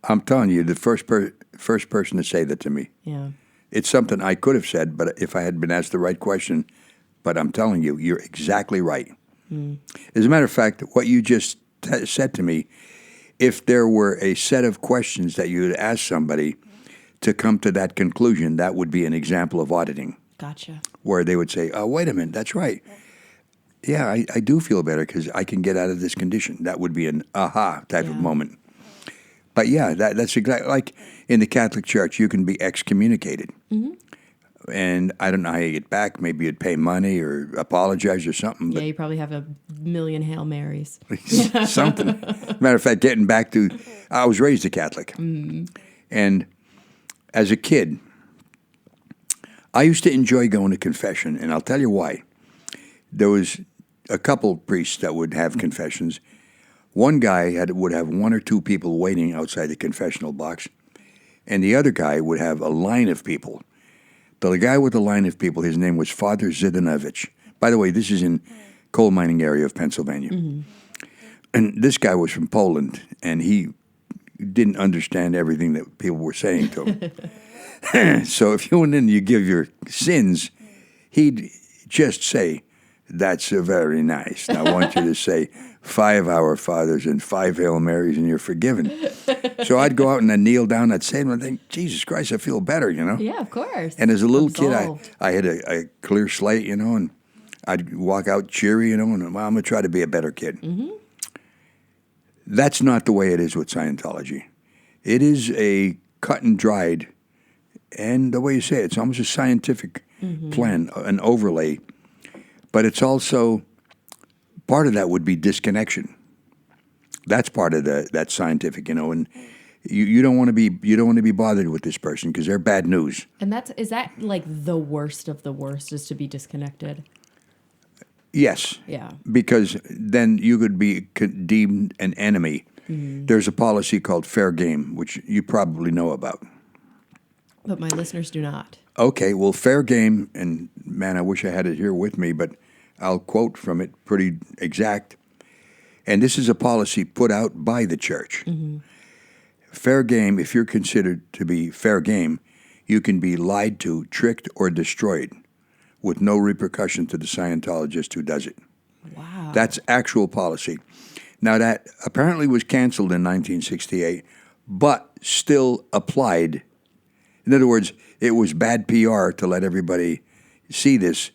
I'm telling you, the first person to say that to me. Yeah. It's something I could have said, but if I had been asked the right question, but I'm telling you, you're exactly right. As a matter of fact, what you just said to me, if there were a set of questions that you would ask somebody to come to that conclusion, that would be an example of auditing. Gotcha. where they would say, "Oh, wait a minute, that's right. Yeah, I do feel better because I can get out of this condition." That would be an aha type of moment. But yeah, that's exactly like in the Catholic Church, you can be excommunicated. And I don't know how you get back. Maybe you'd pay money or apologize or something. Yeah, you probably have a million Hail Marys. Something. Matter of fact, getting back to, I was raised a Catholic. And as a kid, I used to enjoy going to confession, and I'll tell you why. There was a couple priests that would have confessions. One guy would have one or two people waiting outside the confessional box, and the other guy would have a line of people. The guy with the line of people, his name was Father Zidanovich. By the way, this is in coal mining area of Pennsylvania. And this guy was from Poland, and he didn't understand everything that people were saying to him. So if you went in and you give your sins, he'd just say, "That's very nice. Now I want you to say 5 Our Fathers and 5 Hail Marys, and you're forgiven." So I'd go out and I'd kneel down, I'd say, and I'd think, "Jesus Christ, I feel better, you know?" Yeah, of course. And as a little Absolved. kid, I had a clear slate, you know, and I'd walk out cheery, you know, and well, I'm going to try to be a better kid. That's not the way it is with Scientology. It is a cut and dried, and the way you say it, it's almost a scientific plan, an overlay. But it's also, part of that would be disconnection. That's part of that scientific, you know, and you don't want to be bothered with this person because they're bad news. And is that like the worst of the worst, is to be disconnected? Yes. Yeah. Because then you could be deemed an enemy. There's a policy called fair game, which you probably know about. But my listeners do not. Okay, well, fair game, and man, I wish I had it here with me, but I'll quote from it pretty exact. And this is a policy put out by the church. Fair game, if you're considered to be fair game, you can be lied to, tricked, or destroyed with no repercussion to the Scientologist who does it. Wow. That's actual policy. Now, that apparently was canceled in 1968, but still applied. In other words, it was bad PR to let everybody see this,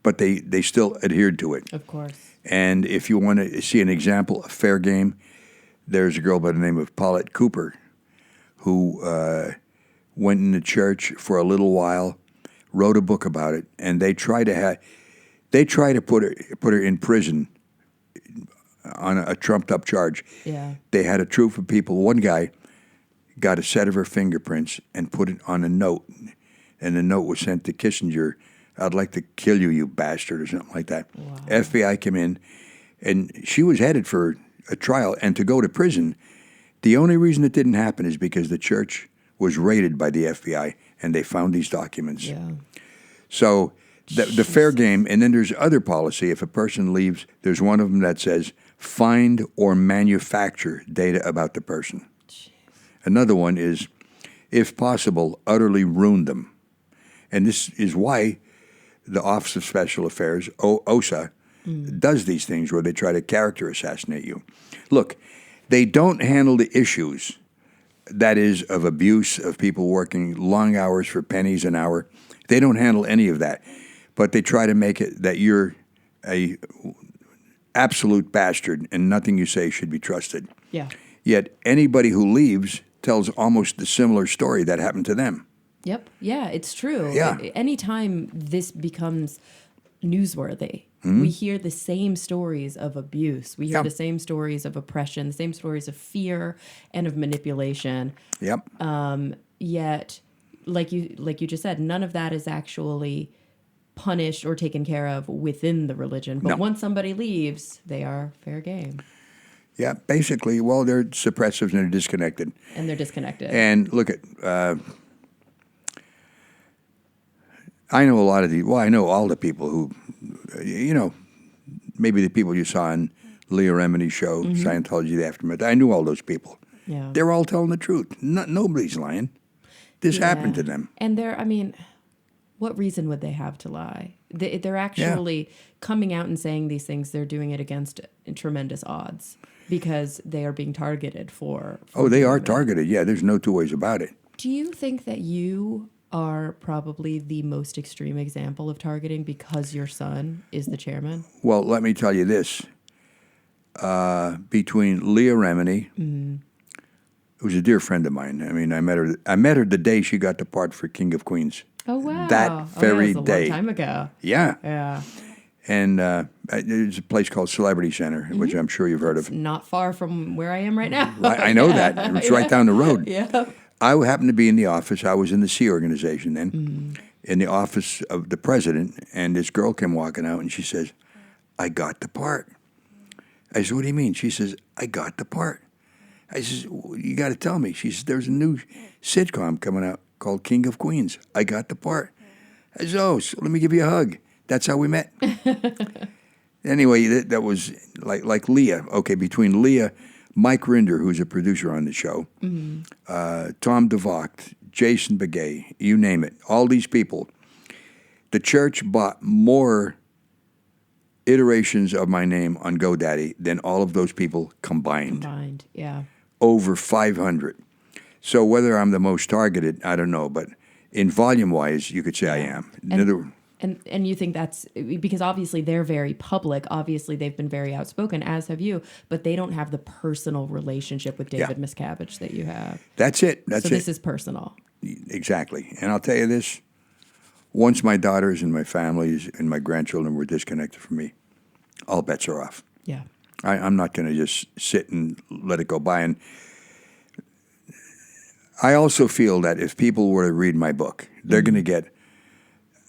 but they still adhered to it. Of course. And if you want to see an example of fair game, there's a girl by the name of Paulette Cooper who went in the church for a little while, wrote a book about it, and they try to put her in prison on a trumped up charge. Yeah. They had a troop of people. One guy got a set of her fingerprints and put it on a note, and the note was sent to Kissinger. "I'd like to kill you, you bastard," or something like that. Wow. FBI came in, and she was headed for a trial and to go to prison. The only reason it didn't happen is because the church was raided by the FBI, and they found these documents. Yeah. So the fair game, and then there's other policy. If a person leaves, there's one of them that says, find or manufacture data about the person. Jeez. Another one is, if possible, utterly ruin them. And this is why the Office of Special Affairs, OSA, does these things where they try to character assassinate you. Look, they don't handle the issues, that is, of abuse, of people working long hours for pennies an hour. They don't handle any of that. But they try to make it that you're a absolute bastard and nothing you say should be trusted. Yeah. Yet anybody who leaves tells almost the similar story that happened to them. Yep. Yeah, it's true. Yeah. Anytime this becomes newsworthy, we hear the same stories of abuse. We hear the same stories of oppression, the same stories of fear and of manipulation. Yep. Yet, like you just said, none of that is actually punished or taken care of within the religion. But once somebody leaves, they are fair game. Yeah, basically, well, they're suppressives and they're disconnected. And they're disconnected. And look at, I know a lot of I know all the people who, you know, maybe the people you saw on Leah Remini's show, Scientology, The Aftermath. I knew all those people. Yeah. They're all telling the truth. Nobody's lying. This happened to them. And what reason would they have to lie? They're actually coming out and saying these things. They're doing it against tremendous odds because they are being targeted for Oh, they are targeted. Yeah, there's no two ways about it. Do you think that you are probably the most extreme example of targeting because your son is the chairman? Well, let me tell you this. Between Leah Remini, who's a dear friend of mine. I mean, I met her the day she got the part for King of Queens. Oh, wow. That very that was day. a long time ago. Yeah. Yeah. And there's a place called Celebrity Center, which I'm sure you've heard of. Not far from where I am right now. I know that. It's right down the road. Yeah. I happened to be in the office. I was in the Sea Organization then, in the office of the president, and this girl came walking out, and she says, I got the part. I said, what do you mean? She says, I got the part. I says, you got to tell me. She says, there's a new sitcom coming out called King of Queens. I got the part. I said, oh, so let me give you a hug. That's how we met. Anyway, that was like Leah. Okay, between Leah, Mike Rinder, who's a producer on the show, Tom DeVocht, Jason Begay, you name it, all these people. The church bought more iterations of my name on GoDaddy than all of those people combined. Combined, yeah. Over 500. So whether I'm the most targeted, I don't know, but in volume-wise, you could say I am. And you think that's because obviously they're very public. Obviously they've been very outspoken, as have you, but they don't have the personal relationship with David Miscavige that you have. That's it. So this is personal. Exactly. And I'll tell you this, once my daughters and my families and my grandchildren were disconnected from me, all bets are off. Yeah. I'm not going to just sit and let it go by. And I also feel that if people were to read my book, they're going to get,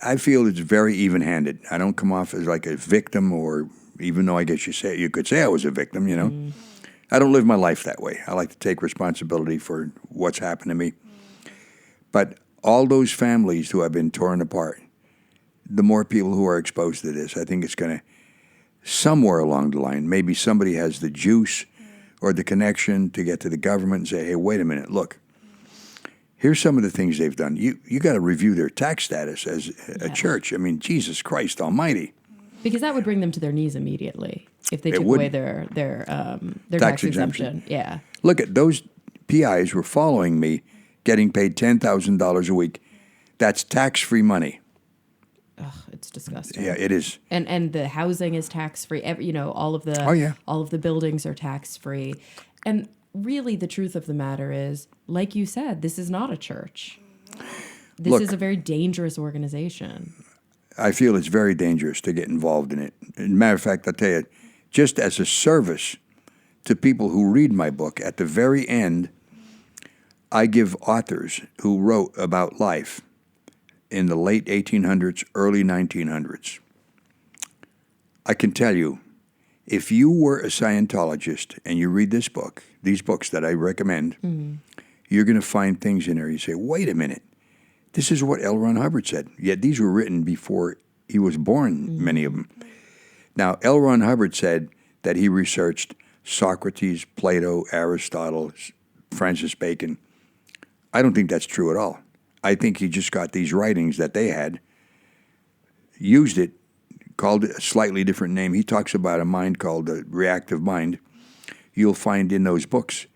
I feel it's very even-handed. I don't come off as like a victim, or even though I guess you could say I was a victim, you know. I don't live my life that way. I like to take responsibility for what's happened to me. But all those families who have been torn apart, the more people who are exposed to this, I think it's going to, somewhere along the line, maybe somebody has the juice or the connection to get to the government and say, hey, wait a minute, look, here's some of the things they've done. You got to review their tax status as a church. I mean, Jesus Christ almighty. Because that would bring them to their knees immediately if they took away their tax exemption. Yeah. Look, at those PIs were following me, getting paid $10,000 a week. That's tax-free money. Ugh, it's disgusting. Yeah, it is. And the housing is tax-free. All of the all of the buildings are tax-free. And really the truth of the matter is, like you said, this is not a church. This is a very dangerous organization. I feel it's very dangerous to get involved in it. As a matter of fact, I'll tell you, just as a service to people who read my book, at the very end, I give authors who wrote about life in the late 1800s, early 1900s. I can tell you, if you were a Scientologist and you read this book, these books that I recommend, you're going to find things in there. You say, wait a minute, this is what L Ron Hubbard said. Yet these were written before he was born, many of them. Now, L Ron Hubbard said that he researched Socrates, Plato, Aristotle, Francis Bacon. I don't think that's true at all. I think he just got these writings that they had, used it, called it a slightly different name. He talks about a mind called the reactive mind. You'll find in those books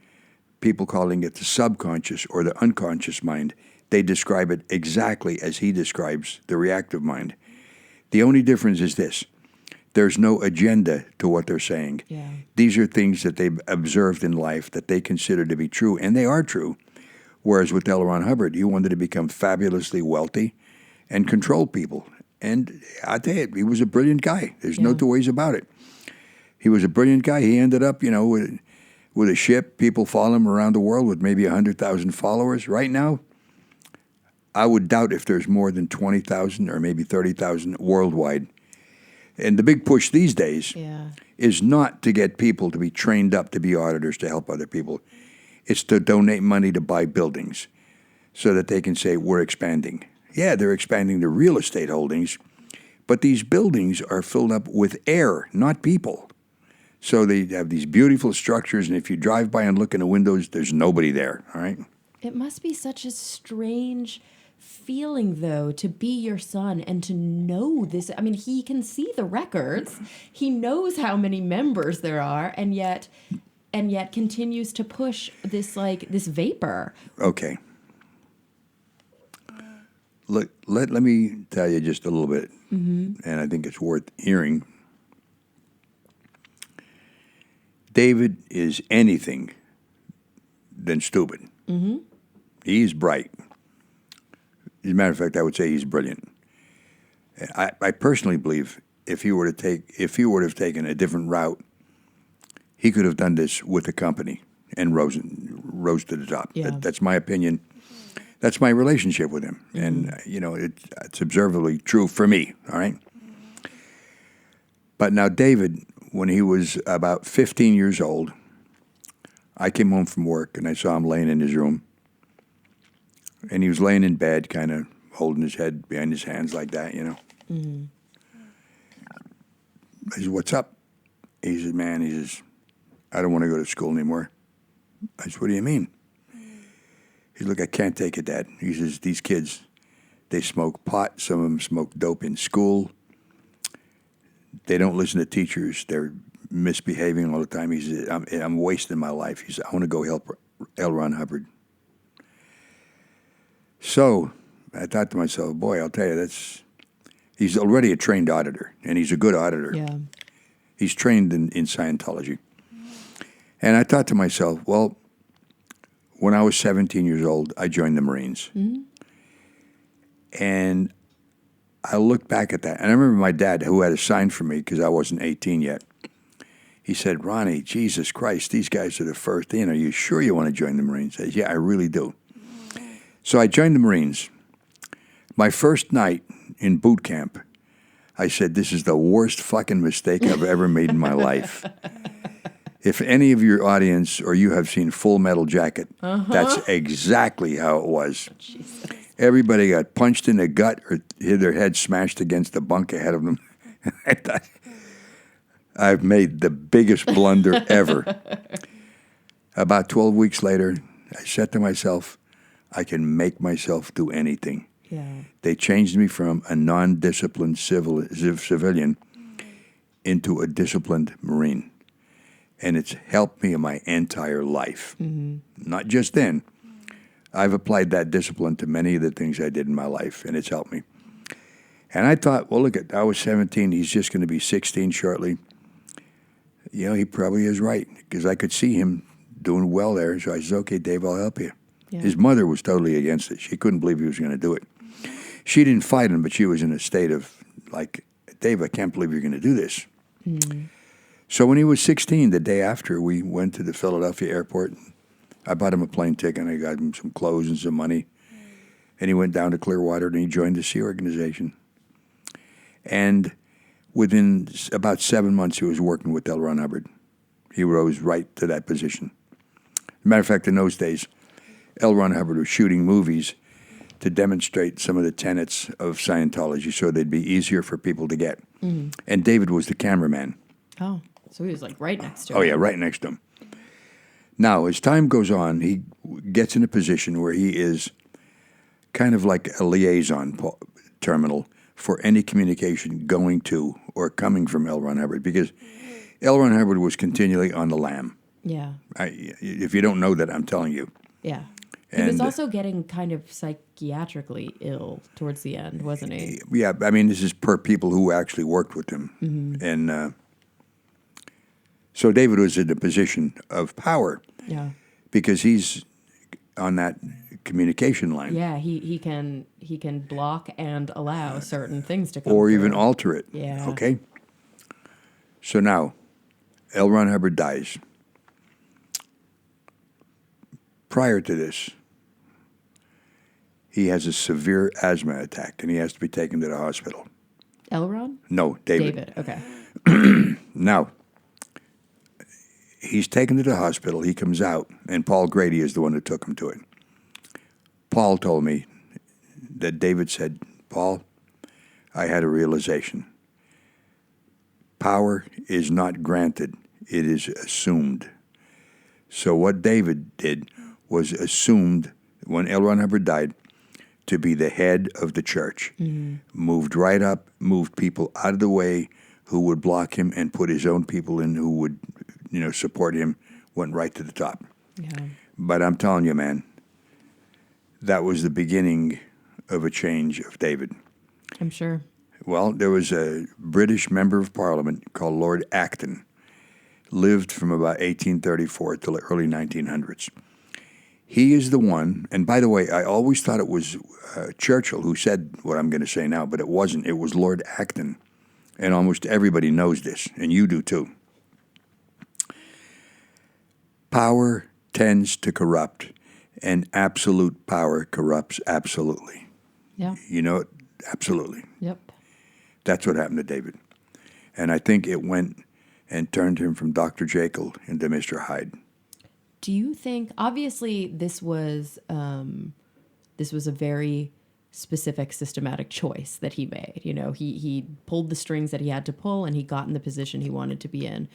people calling it the subconscious or the unconscious mind. They describe it exactly as he describes the reactive mind. The only difference is this. There's no agenda to what they're saying. Yeah. These are things that they've observed in life that they consider to be true, and they are true. Whereas with L Ron Hubbard, he wanted to become fabulously wealthy and control people. And I tell you, he was a brilliant guy. There's no two ways about it. He was a brilliant guy. He ended up, with a ship, people follow him around the world with maybe 100,000 followers. Right now, I would doubt if there's more than 20,000 or maybe 30,000 worldwide. And the big push these days is not to get people to be trained up to be auditors to help other people. It's to donate money to buy buildings so that they can say, we're expanding. Yeah, they're expanding the real estate holdings, but these buildings are filled up with air, not people. So they have these beautiful structures, and if you drive by and look in the windows, there's nobody there, all right? It must be such a strange feeling, though, to be your son and to know this. I mean, he can see the records. He knows how many members there are, and yet continues to push this vapor. Okay. look, let me tell you just a little bit, and I think it's worth hearing. David is anything than stupid. He's bright. As a matter of fact, I would say he's brilliant. I personally believe if he would have taken a different route, he could have done this with the company and rose to the top. Yeah. That's my opinion. That's my relationship with him, and it's observably true for me. All right. But now David, when he was about 15 years old, I came home from work and I saw him laying in his room, and he was laying in bed, kind of holding his head behind his hands like that, I said, "What's up?" He said, "Man," he says, "I don't want to go to school anymore." I said, "What do you mean?" He said, "Look, I can't take it, Dad." He says, "These kids, they smoke pot. Some of them smoke dope in school. They don't listen to teachers. They're misbehaving all the time." He said, I'm wasting my life." He said, "I want to go help L Ron Hubbard." So I thought to myself, boy, I'll tell you, he's already a trained auditor, and he's a good auditor. Yeah. He's trained in Scientology. And I thought to myself, well, when I was 17 years old, I joined the Marines. And I looked back at that. And I remember my dad, who had a sign for me because I wasn't 18 yet. He said, "Ronnie, Jesus Christ, these guys are the first in. Are you sure you want to join the Marines?" I said, "Yeah, I really do." So I joined the Marines. My first night in boot camp, I said, "This is the worst fucking mistake I've ever made in my life." If any of your audience or you have seen Full Metal Jacket, that's exactly how it was. Jesus. Everybody got punched in the gut or had their head smashed against the bunk ahead of them. I thought, I've made the biggest blunder ever. About 12 weeks later, I said to myself, I can make myself do anything. Yeah. They changed me from a non-disciplined civilian into a disciplined Marine. And it's helped me in my entire life. Not just then. I've applied that discipline to many of the things I did in my life, and it's helped me. And I thought, well, look, I was 17. He's just going to be 16 shortly. He probably is right, because I could see him doing well there. So I said, "Okay, Dave, I'll help you." Yeah. His mother was totally against it. She couldn't believe he was going to do it. She didn't fight him, but she was in a state of, like, "Dave, I can't believe you're going to do this." So when he was 16, the day after, we went to the Philadelphia airport. I bought him a plane ticket, and I got him some clothes and some money. And he went down to Clearwater, and he joined the Sea Organization. And within about 7 months, he was working with L Ron Hubbard. He rose right to that position. As a matter of fact, in those days, L Ron Hubbard was shooting movies to demonstrate some of the tenets of Scientology so they'd be easier for people to get. And David was the cameraman. Oh, so he was like right next to him. Oh, yeah, right next to him. Now, as time goes on, he gets in a position where he is kind of like a liaison terminal for any communication going to or coming from L Ron Hubbard, because L Ron Hubbard was continually on the lam. Yeah. If you don't know that, I'm telling you. Yeah. He was And, also getting kind of psychiatrically ill towards the end, wasn't he? Yeah, I mean, this is per people who actually worked with him. And so David was in a position of power. Yeah. Because he's on that communication line. Yeah, he can block and allow certain things to come Or through. even alter it. Yeah. Okay? So now, L Ron Hubbard dies. Prior to this, he has a severe asthma attack, and he has to be taken to the hospital. L Ron? No, David. Okay. Now, he's taken to the hospital. He comes out, and Paul Grady is the one who took him to it. Paul told me that David said, "Paul, I had a realization. Power is not granted, it is assumed." So what David did was assumed, when L Ron Hubbard died, to be the head of the church. Moved right up, moved people out of the way who would block him, and put his own people in who would support him, went right to the top. Yeah. But I'm telling you, man, that was the beginning of a change of David. I'm sure. Well, there was a British member of Parliament called Lord Acton, lived from about 1834 till the early 1900s. He is the one, and by the way, I always thought it was Churchill who said what I'm going to say now, but it wasn't. It was Lord Acton, and almost everybody knows this, and you do too. Power tends to corrupt, and absolute power corrupts absolutely. Yeah. You know it? Absolutely. Yep. That's what happened to David. And I think it went and turned him from Dr. Jekyll into Mr. Hyde. Do you think, obviously this was a very specific systematic choice that he made. You know, he pulled the strings that he had to pull and he got in the position he wanted to be in.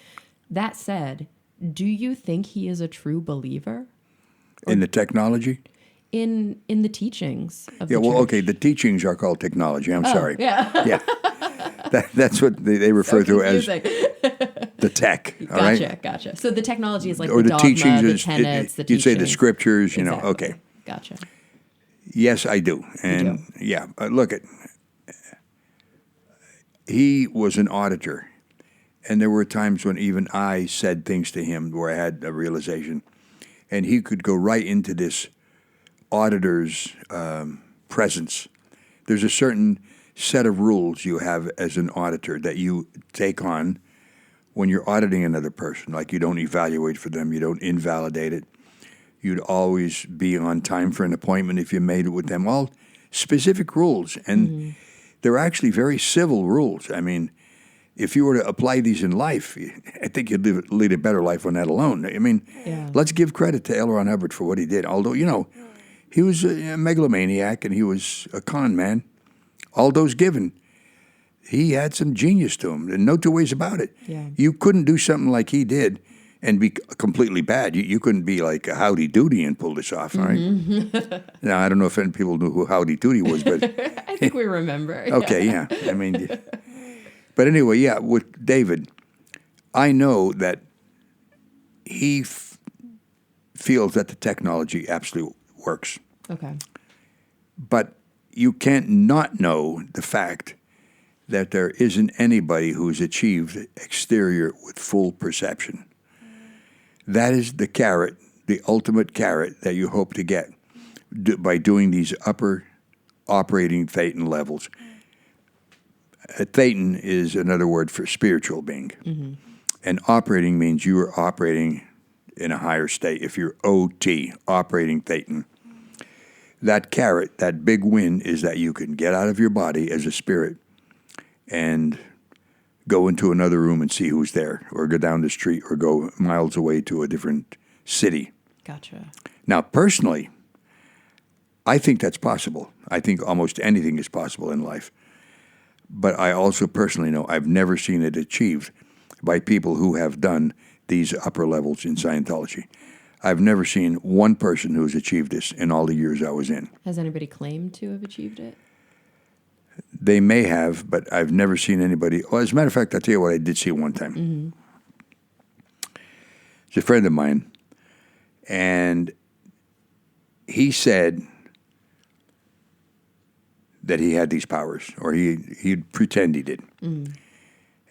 That said, do you think he is a true believer? In the technology? In the teachings of Yeah, the well, church? okay, the teachings are called technology. I'm sorry. Yeah. Yeah. That's what they refer to as the tech. All right? Gotcha. So the technology is like Or the the dogma, teachings, the tenets, the you'd say the teachings. scriptures, you know, Exactly. okay. Gotcha. Yes, I do. And yeah, look, he was an auditor. And there were times when even I said things to him where I had a realization. And he could go right into this auditor's presence. There's a certain set of rules you have as an auditor that you take on when you're auditing another person. Like you don't evaluate for them, you don't invalidate it. You'd always be on time for an appointment if you made it with them. All specific rules. And they're actually very civil rules. I mean, if you were to apply these in life, I think you'd lead a better life on that alone. I mean, let's give credit to L Ron Hubbard for what he did. Although, you know, he was a megalomaniac and he was a con man. All those given. He had some genius to him, and no two ways about it. Yeah. You couldn't do something like he did and be completely bad. You couldn't be like a Howdy Doody and pull this off, all right? Now, I don't know if any people knew who Howdy Doody was, but... I think we remember. Okay, yeah. I mean... But anyway, yeah, with David, I know that he feels that the technology absolutely works. Okay. But you can't not know the fact that there isn't anybody who's achieved exterior with full perception. That is the carrot, the ultimate carrot that you hope to get by doing these upper operating thetan levels. Thetan is another word for spiritual being. Mm-hmm. And operating means you are operating in a higher state. If you're OT, operating thetan, that carrot, that big win is that you can get out of your body as a spirit and go into another room and see who's there, or go down the street, or go miles away to a different city. Gotcha. Now, personally, I think that's possible. I think almost anything is possible in life. But I also personally know I've never seen it achieved by people who have done these upper levels in Scientology. I've never seen one person who's achieved this in all the years I was in. Has anybody claimed to have achieved it? They may have, but I've never seen anybody. Well, as a matter of fact, I'll tell you what I did see one time. Mm-hmm. It's a friend of mine, and he said that he had these powers, or he'd pretend he did. Mm.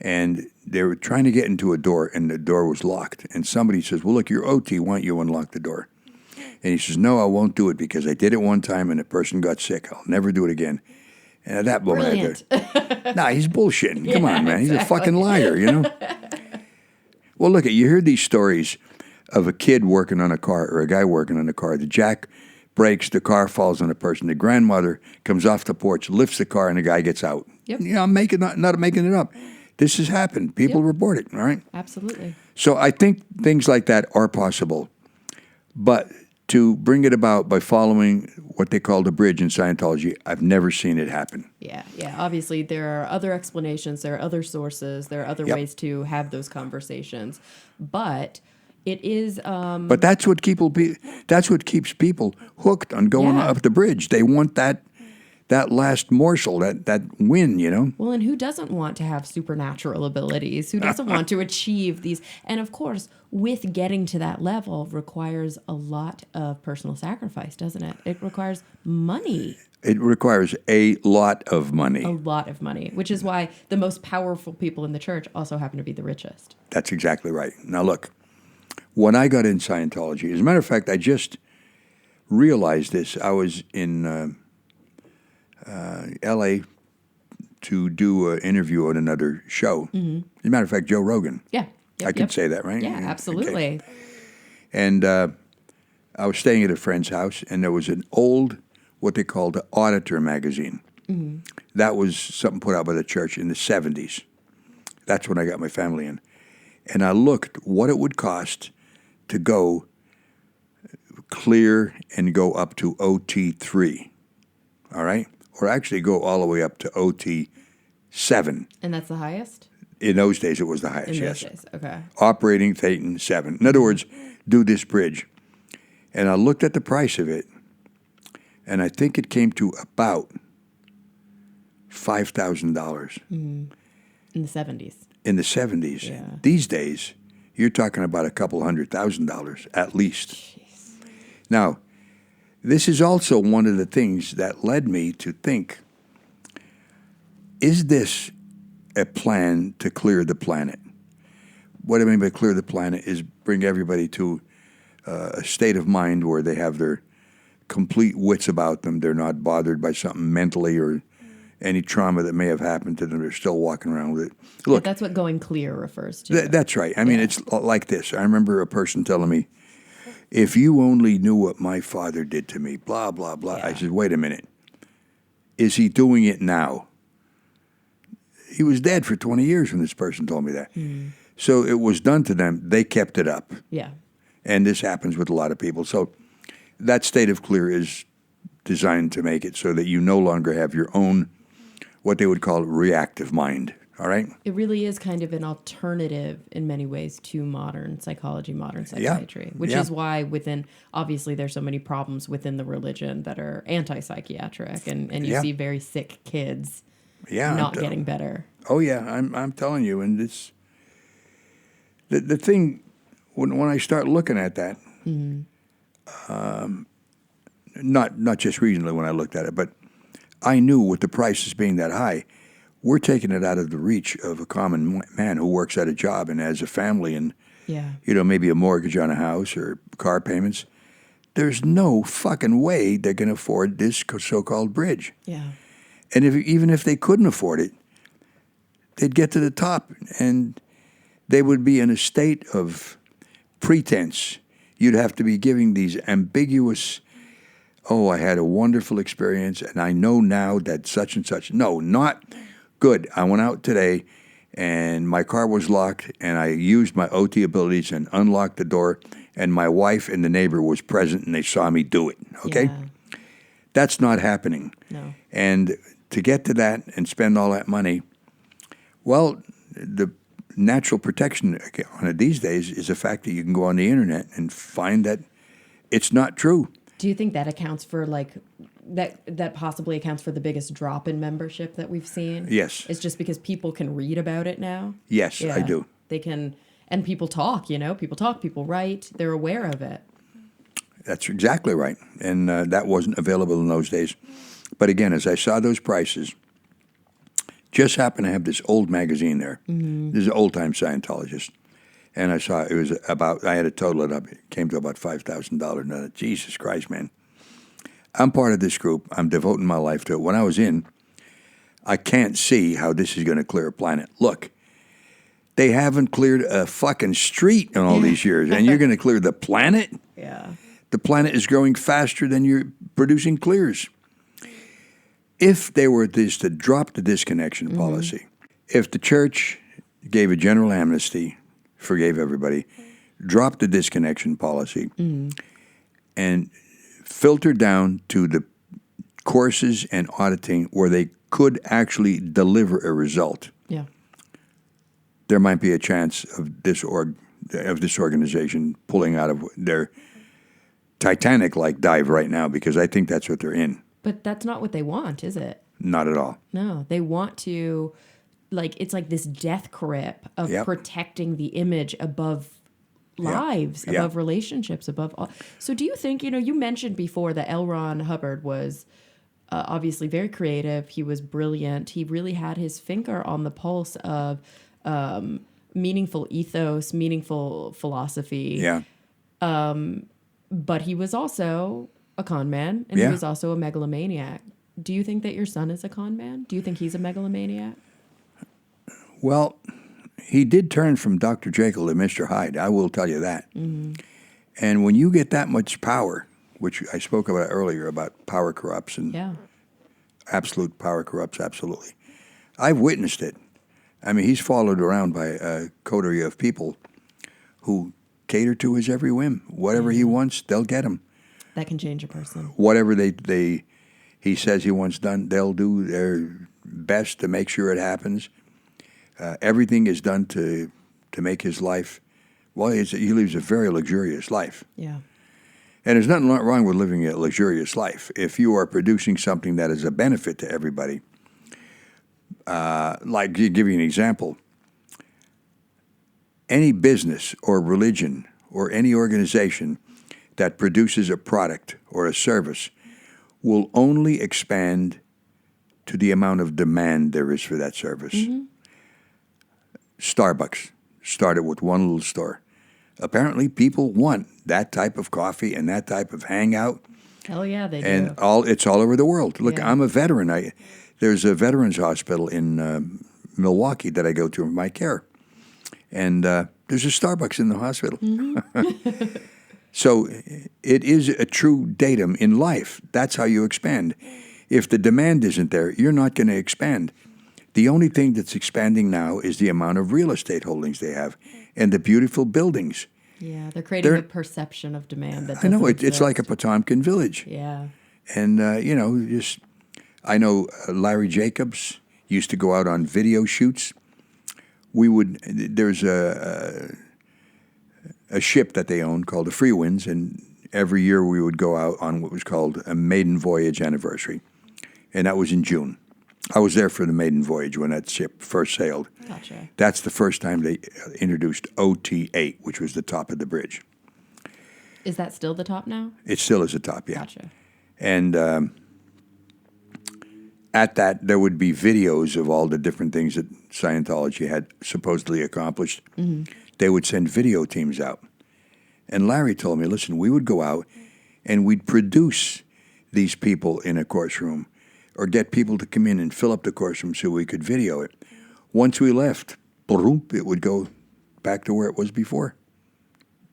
And they were trying to get into a door, and the door was locked. And somebody says, well, look, you're OT. Why don't you unlock the door? And he says, no, I won't do it because I did it one time and the person got sick. I'll never do it again. And at that moment, nah, he's bullshitting. Come on, man. He's a fucking liar, you know? Well, look, you hear these stories of a kid working on a car or a guy working on a car. The jack breaks, the car falls on a person. The grandmother comes off the porch, lifts the car, and the guy gets out. Yep. You know, I'm not making it up. This has happened. People report it, all right? Absolutely. So I think things like that are possible. But to bring it about by following what they call the bridge in Scientology, I've never seen it happen. Yeah. Obviously, there are other explanations. There are other sources. There are other ways to have those conversations. But it is... But that's what keeps people hooked on going up the bridge. They want that that last morsel, that win, you know? Well, and who doesn't want to have supernatural abilities? Who doesn't want to achieve these? And of course, with getting to that level requires a lot of personal sacrifice, doesn't it? It requires money. It requires a lot of money. A lot of money, which is why the most powerful people in the church also happen to be the richest. That's exactly right. Now, look, when I got in Scientology, as a matter of fact, I just realized this. I was in L.A. to do an interview on another show. Mm-hmm. As a matter of fact, Joe Rogan. Yeah. I can say that, right? Yeah, absolutely. Okay. And I was staying at a friend's house, and there was an old, what they called, the Auditor magazine. Mm-hmm. That was something put out by the church in the 70s. That's when I got my family in. And I looked what it would cost to go clear and go up to OT3, all right? Or actually go all the way up to OT7. And that's the highest? In those days, it was the highest, In yes. those days, okay. Operating Thetan 7. In other words, do this bridge. And I looked at the price of it, and I think it came to about $5,000. Mm-hmm. In the 70s. In the 70s. Yeah. These days, you're talking about a couple $100,000 at least. Jeez. Now, this is also one of the things that led me to think, is this a plan to clear the planet? What I mean by clear the planet is bring everybody to a state of mind where they have their complete wits about them. They're not bothered by something mentally or any trauma that may have happened to them. They're still walking around with it. Look, that's what going clear refers to. That's right. I mean, it's like this. I remember a person telling me, if you only knew what my father did to me, blah, blah, blah. Yeah. I said, wait a minute. Is he doing it now? He was dead for 20 years when this person told me that. Mm. So it was done to them. They kept it up. Yeah. And this happens with a lot of people. So that state of clear is designed to make it so that you no longer have your own, what they would call reactive mind. All right? It really is kind of an alternative in many ways to modern psychology, modern psychiatry, which is why obviously there's so many problems within the religion that are anti-psychiatric, and you see very sick kids not getting better. Oh, yeah, I'm telling you. And it's the thing, when I start looking at that, not just recently when I looked at it, but I knew with the prices being that high, we're taking it out of the reach of a common man who works at a job and has a family and, maybe a mortgage on a house or car payments. There's no fucking way they're going to afford this so-called bridge. Yeah. And even if they couldn't afford it, they'd get to the top and they would be in a state of pretense. You'd have to be giving these ambiguous, oh, I had a wonderful experience and I know now that such and such. No, not good. I went out today and my car was locked and I used my OT abilities and unlocked the door and my wife and the neighbor was present and they saw me do it. Okay? Yeah. That's not happening. No. And to get to that and spend all that money, well, the natural protection on it these days is the fact that you can go on the internet and find that it's not true. Do you think that accounts for that possibly accounts for the biggest drop in membership that we've seen? Yes. It's just because people can read about it now? Yes, I do. They can, and people talk, people talk, people write, they're aware of it. That's exactly right. And that wasn't available in those days. But again, as I saw those prices, just happened to have this old magazine there. Mm-hmm. This is an old-time Scientologist. And I saw it was I had to total it up. It came to about $5,000. Now, Jesus Christ, man. I'm part of this group. I'm devoting my life to it. When I was in, I can't see how this is going to clear a planet. Look, they haven't cleared a fucking street in all these years, and you're going to clear the planet? Yeah. The planet is growing faster than you're producing clears. If they were this to drop the disconnection policy, if the church gave a general amnesty, forgave everybody, dropped the disconnection policy, and filtered down to the courses and auditing where they could actually deliver a result, there might be a chance of this organization pulling out of their Titanic-like dive right now, because I think that's what they're in. But that's not what they want, is it? Not at all. No, they want to, like, it's like this death grip of Yep. protecting the image above lives, Yep. above relationships, above all. So do you think, you mentioned before that L Ron Hubbard was obviously very creative. He was brilliant. He really had his finger on the pulse of meaningful ethos, meaningful philosophy. Yeah. But he was also a con man, and Yeah. he was also a megalomaniac. Do you think that your son is a con man? Do you think he's a megalomaniac? Well, he did turn from Dr. Jekyll to Mr. Hyde. I will tell you that. And when you get that much power, which I spoke about earlier, about power corrupts and Yeah. absolute power corrupts, absolutely. I've witnessed it. I mean, he's followed around by a coterie of people who cater to his every whim. Whatever he wants, they'll get him. That can change a person. Whatever he says he wants done, they'll do their best to make sure it happens. Everything is done to make his life, well, he lives a very luxurious life. Yeah. And there's nothing wrong with living a luxurious life. If you are producing something that is a benefit to everybody, like, to give you an example, any business or religion or any organization that produces a product or a service will only expand to the amount of demand there is for that service. Starbucks started with one little store. Apparently, people want that type of coffee and that type of hangout, Hell yeah, they do. and it's all over the world. Look, Yeah. I'm a veteran. There's a veterans hospital in Milwaukee that I go to for my care, and there's a Starbucks in the hospital. So it is a true datum in life. That's how you expand. If the demand isn't there, you're not going to expand. The only thing that's expanding now is the amount of real estate holdings they have and the beautiful buildings. Yeah, they're creating a perception of demand that I know doesn't it's like a exist. Potemkin village. Yeah. And, I know Larry Jacobs used to go out on video shoots. There's a ship that they owned called the Free Winds, and every year we would go out on what was called a maiden voyage anniversary. And that was in June. I was there for the maiden voyage when that ship first sailed. Gotcha. That's the first time they introduced OT8, which was the top of the bridge. Is that still the top now? It still is the top, yeah. Gotcha. And at that, there would be videos of all the different things that Scientology had supposedly accomplished. They would send video teams out. And Larry told me, listen, we would go out and we'd produce these people in a course room or get people to come in and fill up the course room so we could video it. Once we left, boom, it would go back to where it was before,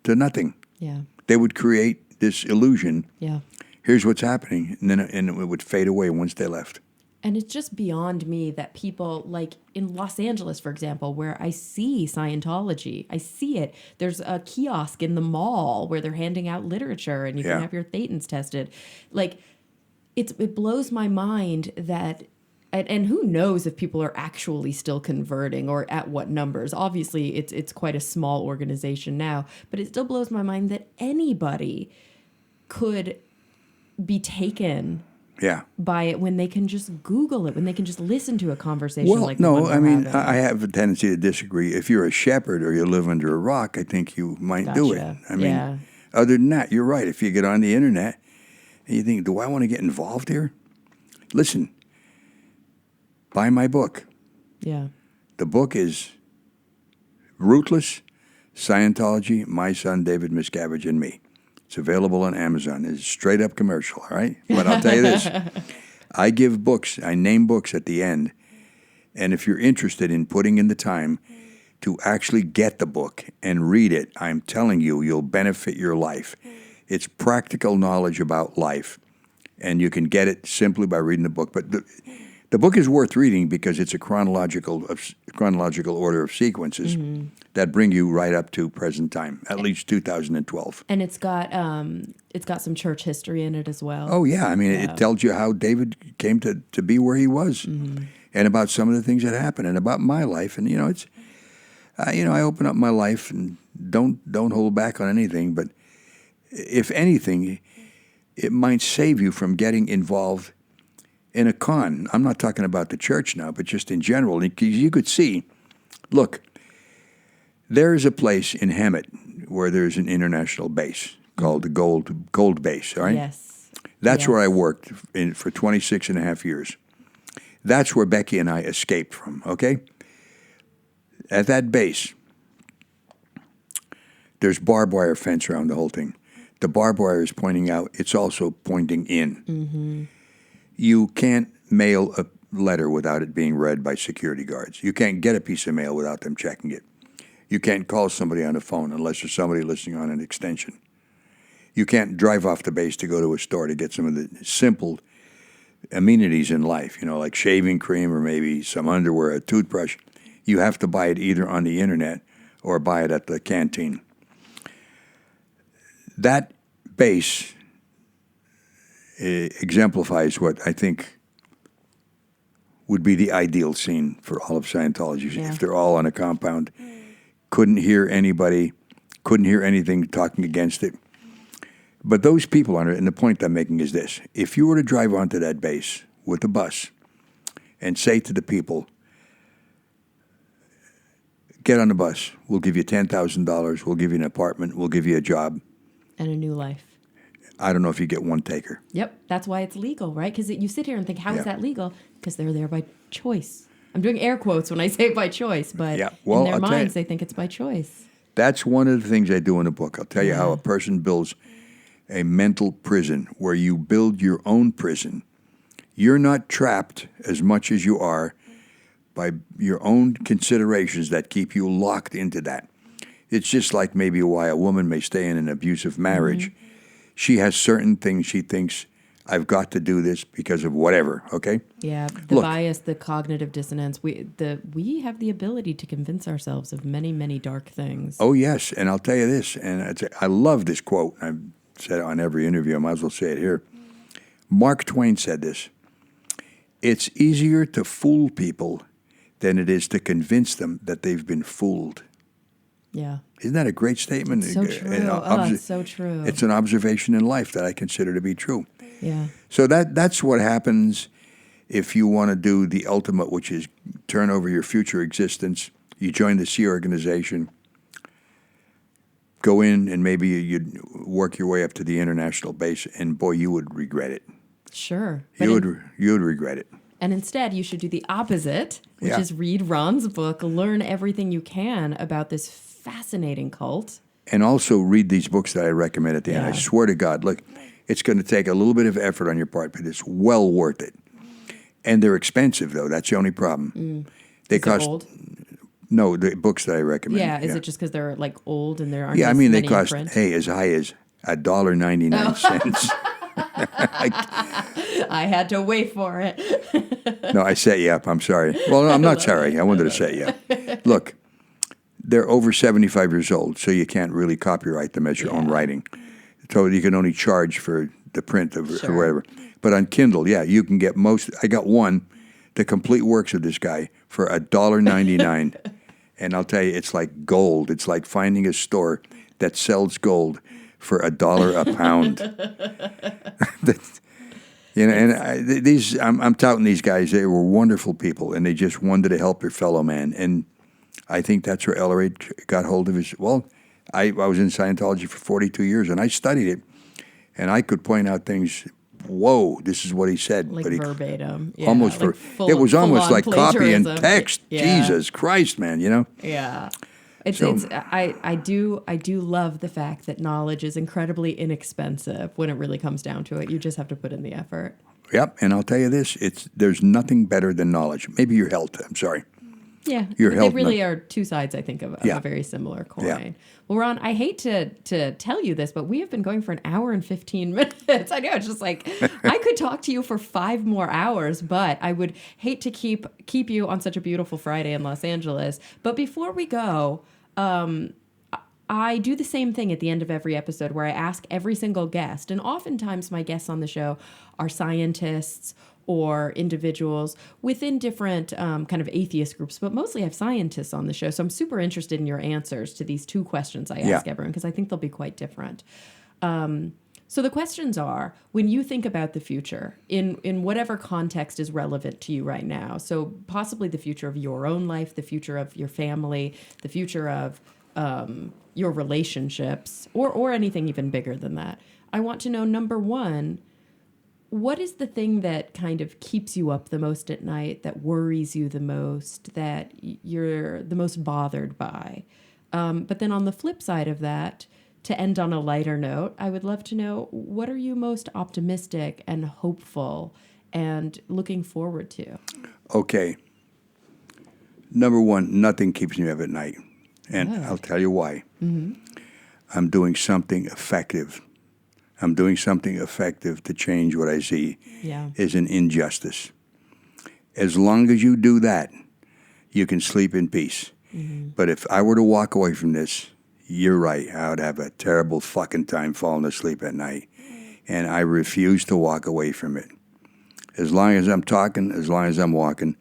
to nothing. Yeah. They would create this illusion. Yeah. Here's what's happening, and then it would fade away once they left. And it's just beyond me that people, like in Los Angeles, for example, where I see Scientology, I see it. There's a kiosk in the mall where they're handing out literature and you Yeah. can have your thetans tested. Like, it blows my mind that, and who knows if people are actually still converting or at what numbers. Obviously, it's quite a small organization now, but it still blows my mind that anybody could be taken Yeah. by it when they can just Google it, when they can just listen to a conversation Well, like the no, one we're I mean, having. I have a tendency to disagree. If you're a shepherd or you live under a rock, I think you might do it. Gotcha. I mean, Yeah. other than that, you're right. If you get on the internet and you think, do I want to get involved here? Listen, buy my book. Yeah. The book is Ruthless, Scientology, My Son David Miscavige, and Me. It's available on Amazon. It's a straight-up commercial, all right? But I'll tell you this. I give books, I name books at the end, and if you're interested in putting in the time to actually get the book and read it, I'm telling you, you'll benefit your life. It's practical knowledge about life, and you can get it simply by reading the book. But the book is worth reading because it's a chronological order of sequences that bring you right up to present time, at least 2012. And it's got some church history in it as well. Oh, yeah. I mean, it tells you how David came to be where he was and about some of the things that happened and about my life. And, it's, I open up my life and don't hold back on anything. But if anything, it might save you from getting involved in a con. I'm not talking about the church now, but just in general. You could see, look, there's a place in Hemet where there's an international base called the Gold Base, all right? Yes. That's Yes. where I worked for 26 and a half years. That's where Becky and I escaped from, okay? At that base, there's barbed wire fence around the whole thing. The barbed wire is pointing out. It's also pointing in. Mm-hmm. You can't mail a letter without it being read by security guards. You can't get a piece of mail without them checking it. You can't call somebody on the phone unless there's somebody listening on an extension. You can't drive off the base to go to a store to get some of the simple amenities in life, like shaving cream or maybe some underwear, a toothbrush. You have to buy it either on the internet or buy it at the canteen. That base exemplifies what I think would be the ideal scene for all of Scientology. Yeah. If they're all on a compound, couldn't hear anybody, couldn't hear anything talking against it. But those people on it, and the point I'm making is this. If you were to drive onto that base with a bus and say to the people, get on the bus, we'll give you $10,000, we'll give you an apartment, we'll give you a job. And a new life. I don't know if you get one taker. Yep. That's why it's legal, right? Because you sit here and think, how is that legal? Because they're there by choice. I'm doing air quotes when I say by choice, but in their minds, they think it's by choice. That's one of the things I do in the book. I'll tell you how a person builds a mental prison where you build your own prison. You're not trapped as much as you are by your own considerations that keep you locked into that. It's just like maybe why a woman may stay in an abusive marriage. Mm-hmm. She has certain things she thinks, I've got to do this because of whatever, okay? Yeah, the bias, the cognitive dissonance. We have the ability to convince ourselves of many, many dark things. Oh, yes, and I'll tell you this, and I love this quote. I've said it on every interview. I might as well say it here. Mark Twain said this. It's easier to fool people than it is to convince them that they've been fooled. Yeah. Isn't that a great statement? It's so true. It's so true. It's an observation in life that I consider to be true. Yeah. So that's what happens if you want to do the ultimate, which is turn over your future existence. You join the Sea organization, go in, and maybe you'd work your way up to the international base, and boy, you would regret it. Sure. You would regret it. And instead, you should do the opposite, which is read Ron's book, learn everything you can about this fascinating cult. And also read these books that I recommend at the end. I swear to God, look, it's going to take a little bit of effort on your part, but it's well worth it. And they're expensive, though. That's the only problem. They cost. Old? No, the books that I recommend. Yeah, is it just because they're like old and there aren't? Yeah, I mean they cost print? as high as $1.99. I had to wait for it. No, I set you up. I'm sorry. Well, no, I'm not sorry. I wanted to set you up. Look, they're over 75 years old, so you can't really copyright them as your own writing. So you can only charge for the print of or whatever. But on Kindle, you can get most. I got one, the complete works of this guy for $1.99. AndLl tell you, it's like gold. It's like finding a store that sells gold for $1 a pound. I'm touting these guys. They were wonderful people, and they just wanted to help their fellow man. And I think that's where L Ron got hold of his. Well, I was in Scientology for 42 years, and I studied it, and I could point out things. Whoa, this is what he said. Like verbatim. Yeah, almost like it was almost like copy and plagiarism. text. Yeah. Jesus Christ, man, Yeah. I do love the fact that knowledge is incredibly inexpensive when it really comes down to it. You just have to put in the effort. Yep, and I'll tell you this, there's nothing better than knowledge. Maybe your health, I'm sorry. Yeah, your they health, really are two sides, I think, of a very similar coin. Yeah. Well, Ron, I hate to tell you this, but we have been going for an hour and 15 minutes. I know, it's just like, I could talk to you for 5 more hours, but I would hate to keep you on such a beautiful Friday in Los Angeles. But before we go, I do the same thing at the end of every episode where I ask every single guest, and oftentimes my guests on the show are scientists or individuals within different kind of atheist groups, but mostly I have scientists on the show. So I'm super interested in your answers to these 2 questions I ask everyone, because I think they'll be quite different. So the questions are, when you think about the future, in whatever context is relevant to you right now, so possibly the future of your own life, the future of your family, the future of your relationships, or anything even bigger than that, I want to know, number one, what is the thing that kind of keeps you up the most at night, that worries you the most, that you're the most bothered by? But then on the flip side of that, to end on a lighter note, I would love to know, what are you most optimistic and hopeful and looking forward to? Okay. Number one, nothing keeps me up at night. And I'll tell you why. Mm-hmm. I'm doing something effective. I'm doing something effective to change what I see is an injustice. As long as you do that, you can sleep in peace. Mm-hmm. But if I were to walk away from this, you're right, I would have a terrible fucking time falling asleep at night. And I refuse to walk away from it. As long as I'm talking, as long as I'm walking,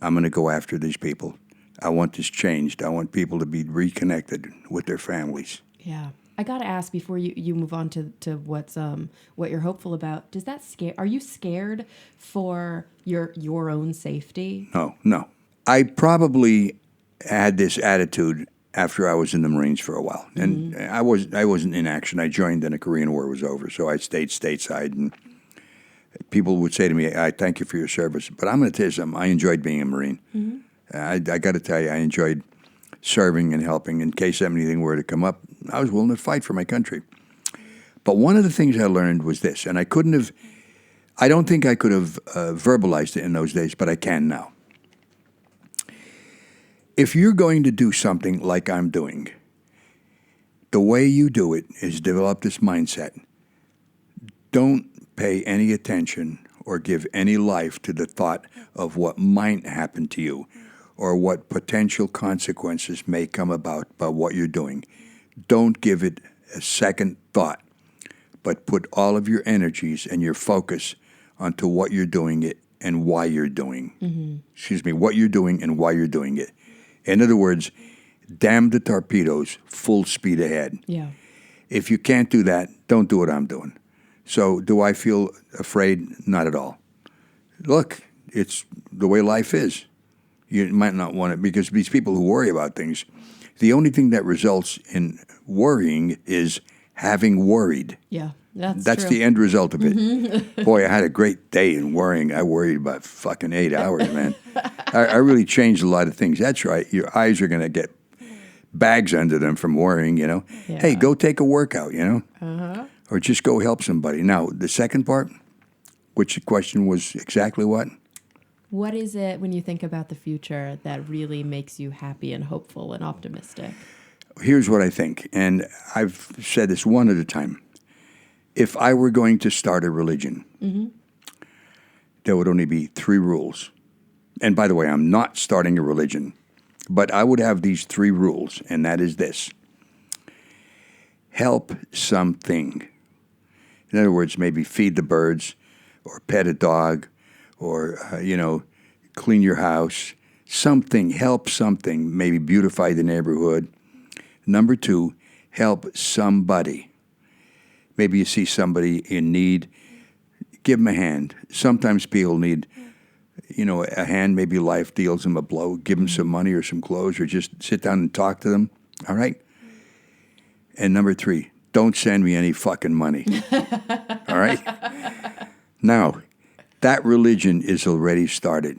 I'm going to go after these people. I want this changed. I want people to be reconnected with their families. Yeah. I got to ask before you move on to what you're hopeful about. Does that scare? Are you scared for your own safety? No. I probably had this attitude after I was in the Marines for a while, and I wasn't in action. I joined when the Korean War was over, so I stayed stateside, and people would say to me, "I thank you for your service," but I'm going to tell you something. I enjoyed being a Marine. Mm-hmm. I got to tell you, I enjoyed serving and helping. In case anything were to come up, I was willing to fight for my country. But one of the things I learned was this, and I don't think I could have verbalized it in those days, but I can now. If you're going to do something like I'm doing, the way you do it is develop this mindset. Don't pay any attention or give any life to the thought of what might happen to you or what potential consequences may come about by what you're doing. Don't give it a second thought, but put all of your energies and your focus onto what you're doing it and why you're doing. Mm-hmm. What you're doing and why you're doing it. In other words, damn the torpedoes, full speed ahead. Yeah. If you can't do that, don't do what I'm doing. So do I feel afraid? Not at all. Look, it's the way life is. You might not want it, because these people who worry about things, the only thing that results in worrying is having worried. Yeah, that's true. The end result of it. Mm-hmm. Boy, I had a great day in worrying. I worried about fucking 8 hours, man. I really changed a lot of things. That's right. Your eyes are going to get bags under them from worrying, you know. Yeah. Hey, go take a workout, you know. Uh-huh. Or just go help somebody. Now, the second part, which the question was exactly what? What is it when you think about the future that really makes you happy and hopeful and optimistic? Here's what I think, and I've said this one at a time. If I were going to start a religion, mm-hmm. there would only be 3 rules. And by the way, I'm not starting a religion, but I would have these 3 rules, and that is this. Help something. In other words, maybe feed the birds or pet a dog or, clean your house. Something, help something, maybe beautify the neighborhood. Number 2, help somebody. Maybe you see somebody in need, give them a hand. Sometimes people need, a hand, maybe life deals them a blow. Give them some money or some clothes or just sit down and talk to them, all right? And number 3, don't send me any fucking money, all right? Now, that religion is already started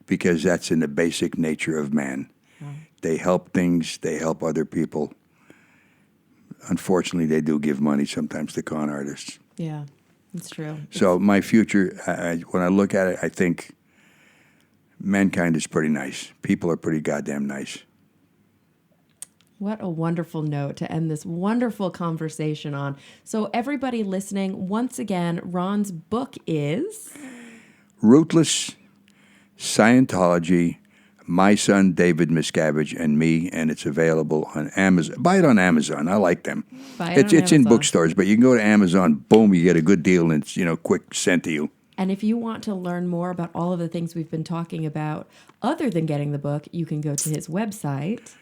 because that's in the basic nature of man. They help things. They help other people. Unfortunately, they do give money sometimes to con artists. Yeah, it's true. So my future, when I look at it, I think mankind is pretty nice. People are pretty goddamn nice. What a wonderful note to end this wonderful conversation on. So everybody listening, once again, Ron's book is? Ruthless, Scientology, My Son David Miscavige, and Me, and it's available on Amazon. Buy it on Amazon. I like them. It's in bookstores, but you can go to Amazon. Boom, you get a good deal, and it's quick sent to you. And if you want to learn more about all of the things we've been talking about, other than getting the book, you can go to his website,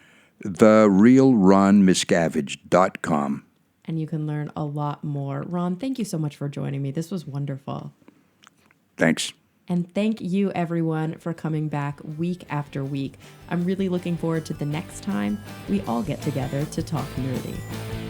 TheRealRonMiscavige.com. and you can learn a lot more. Ron, thank you so much for joining me. This was wonderful. Thanks. And thank you, everyone, for coming back week after week. I'm really looking forward to the next time we all get together to talk nerdy.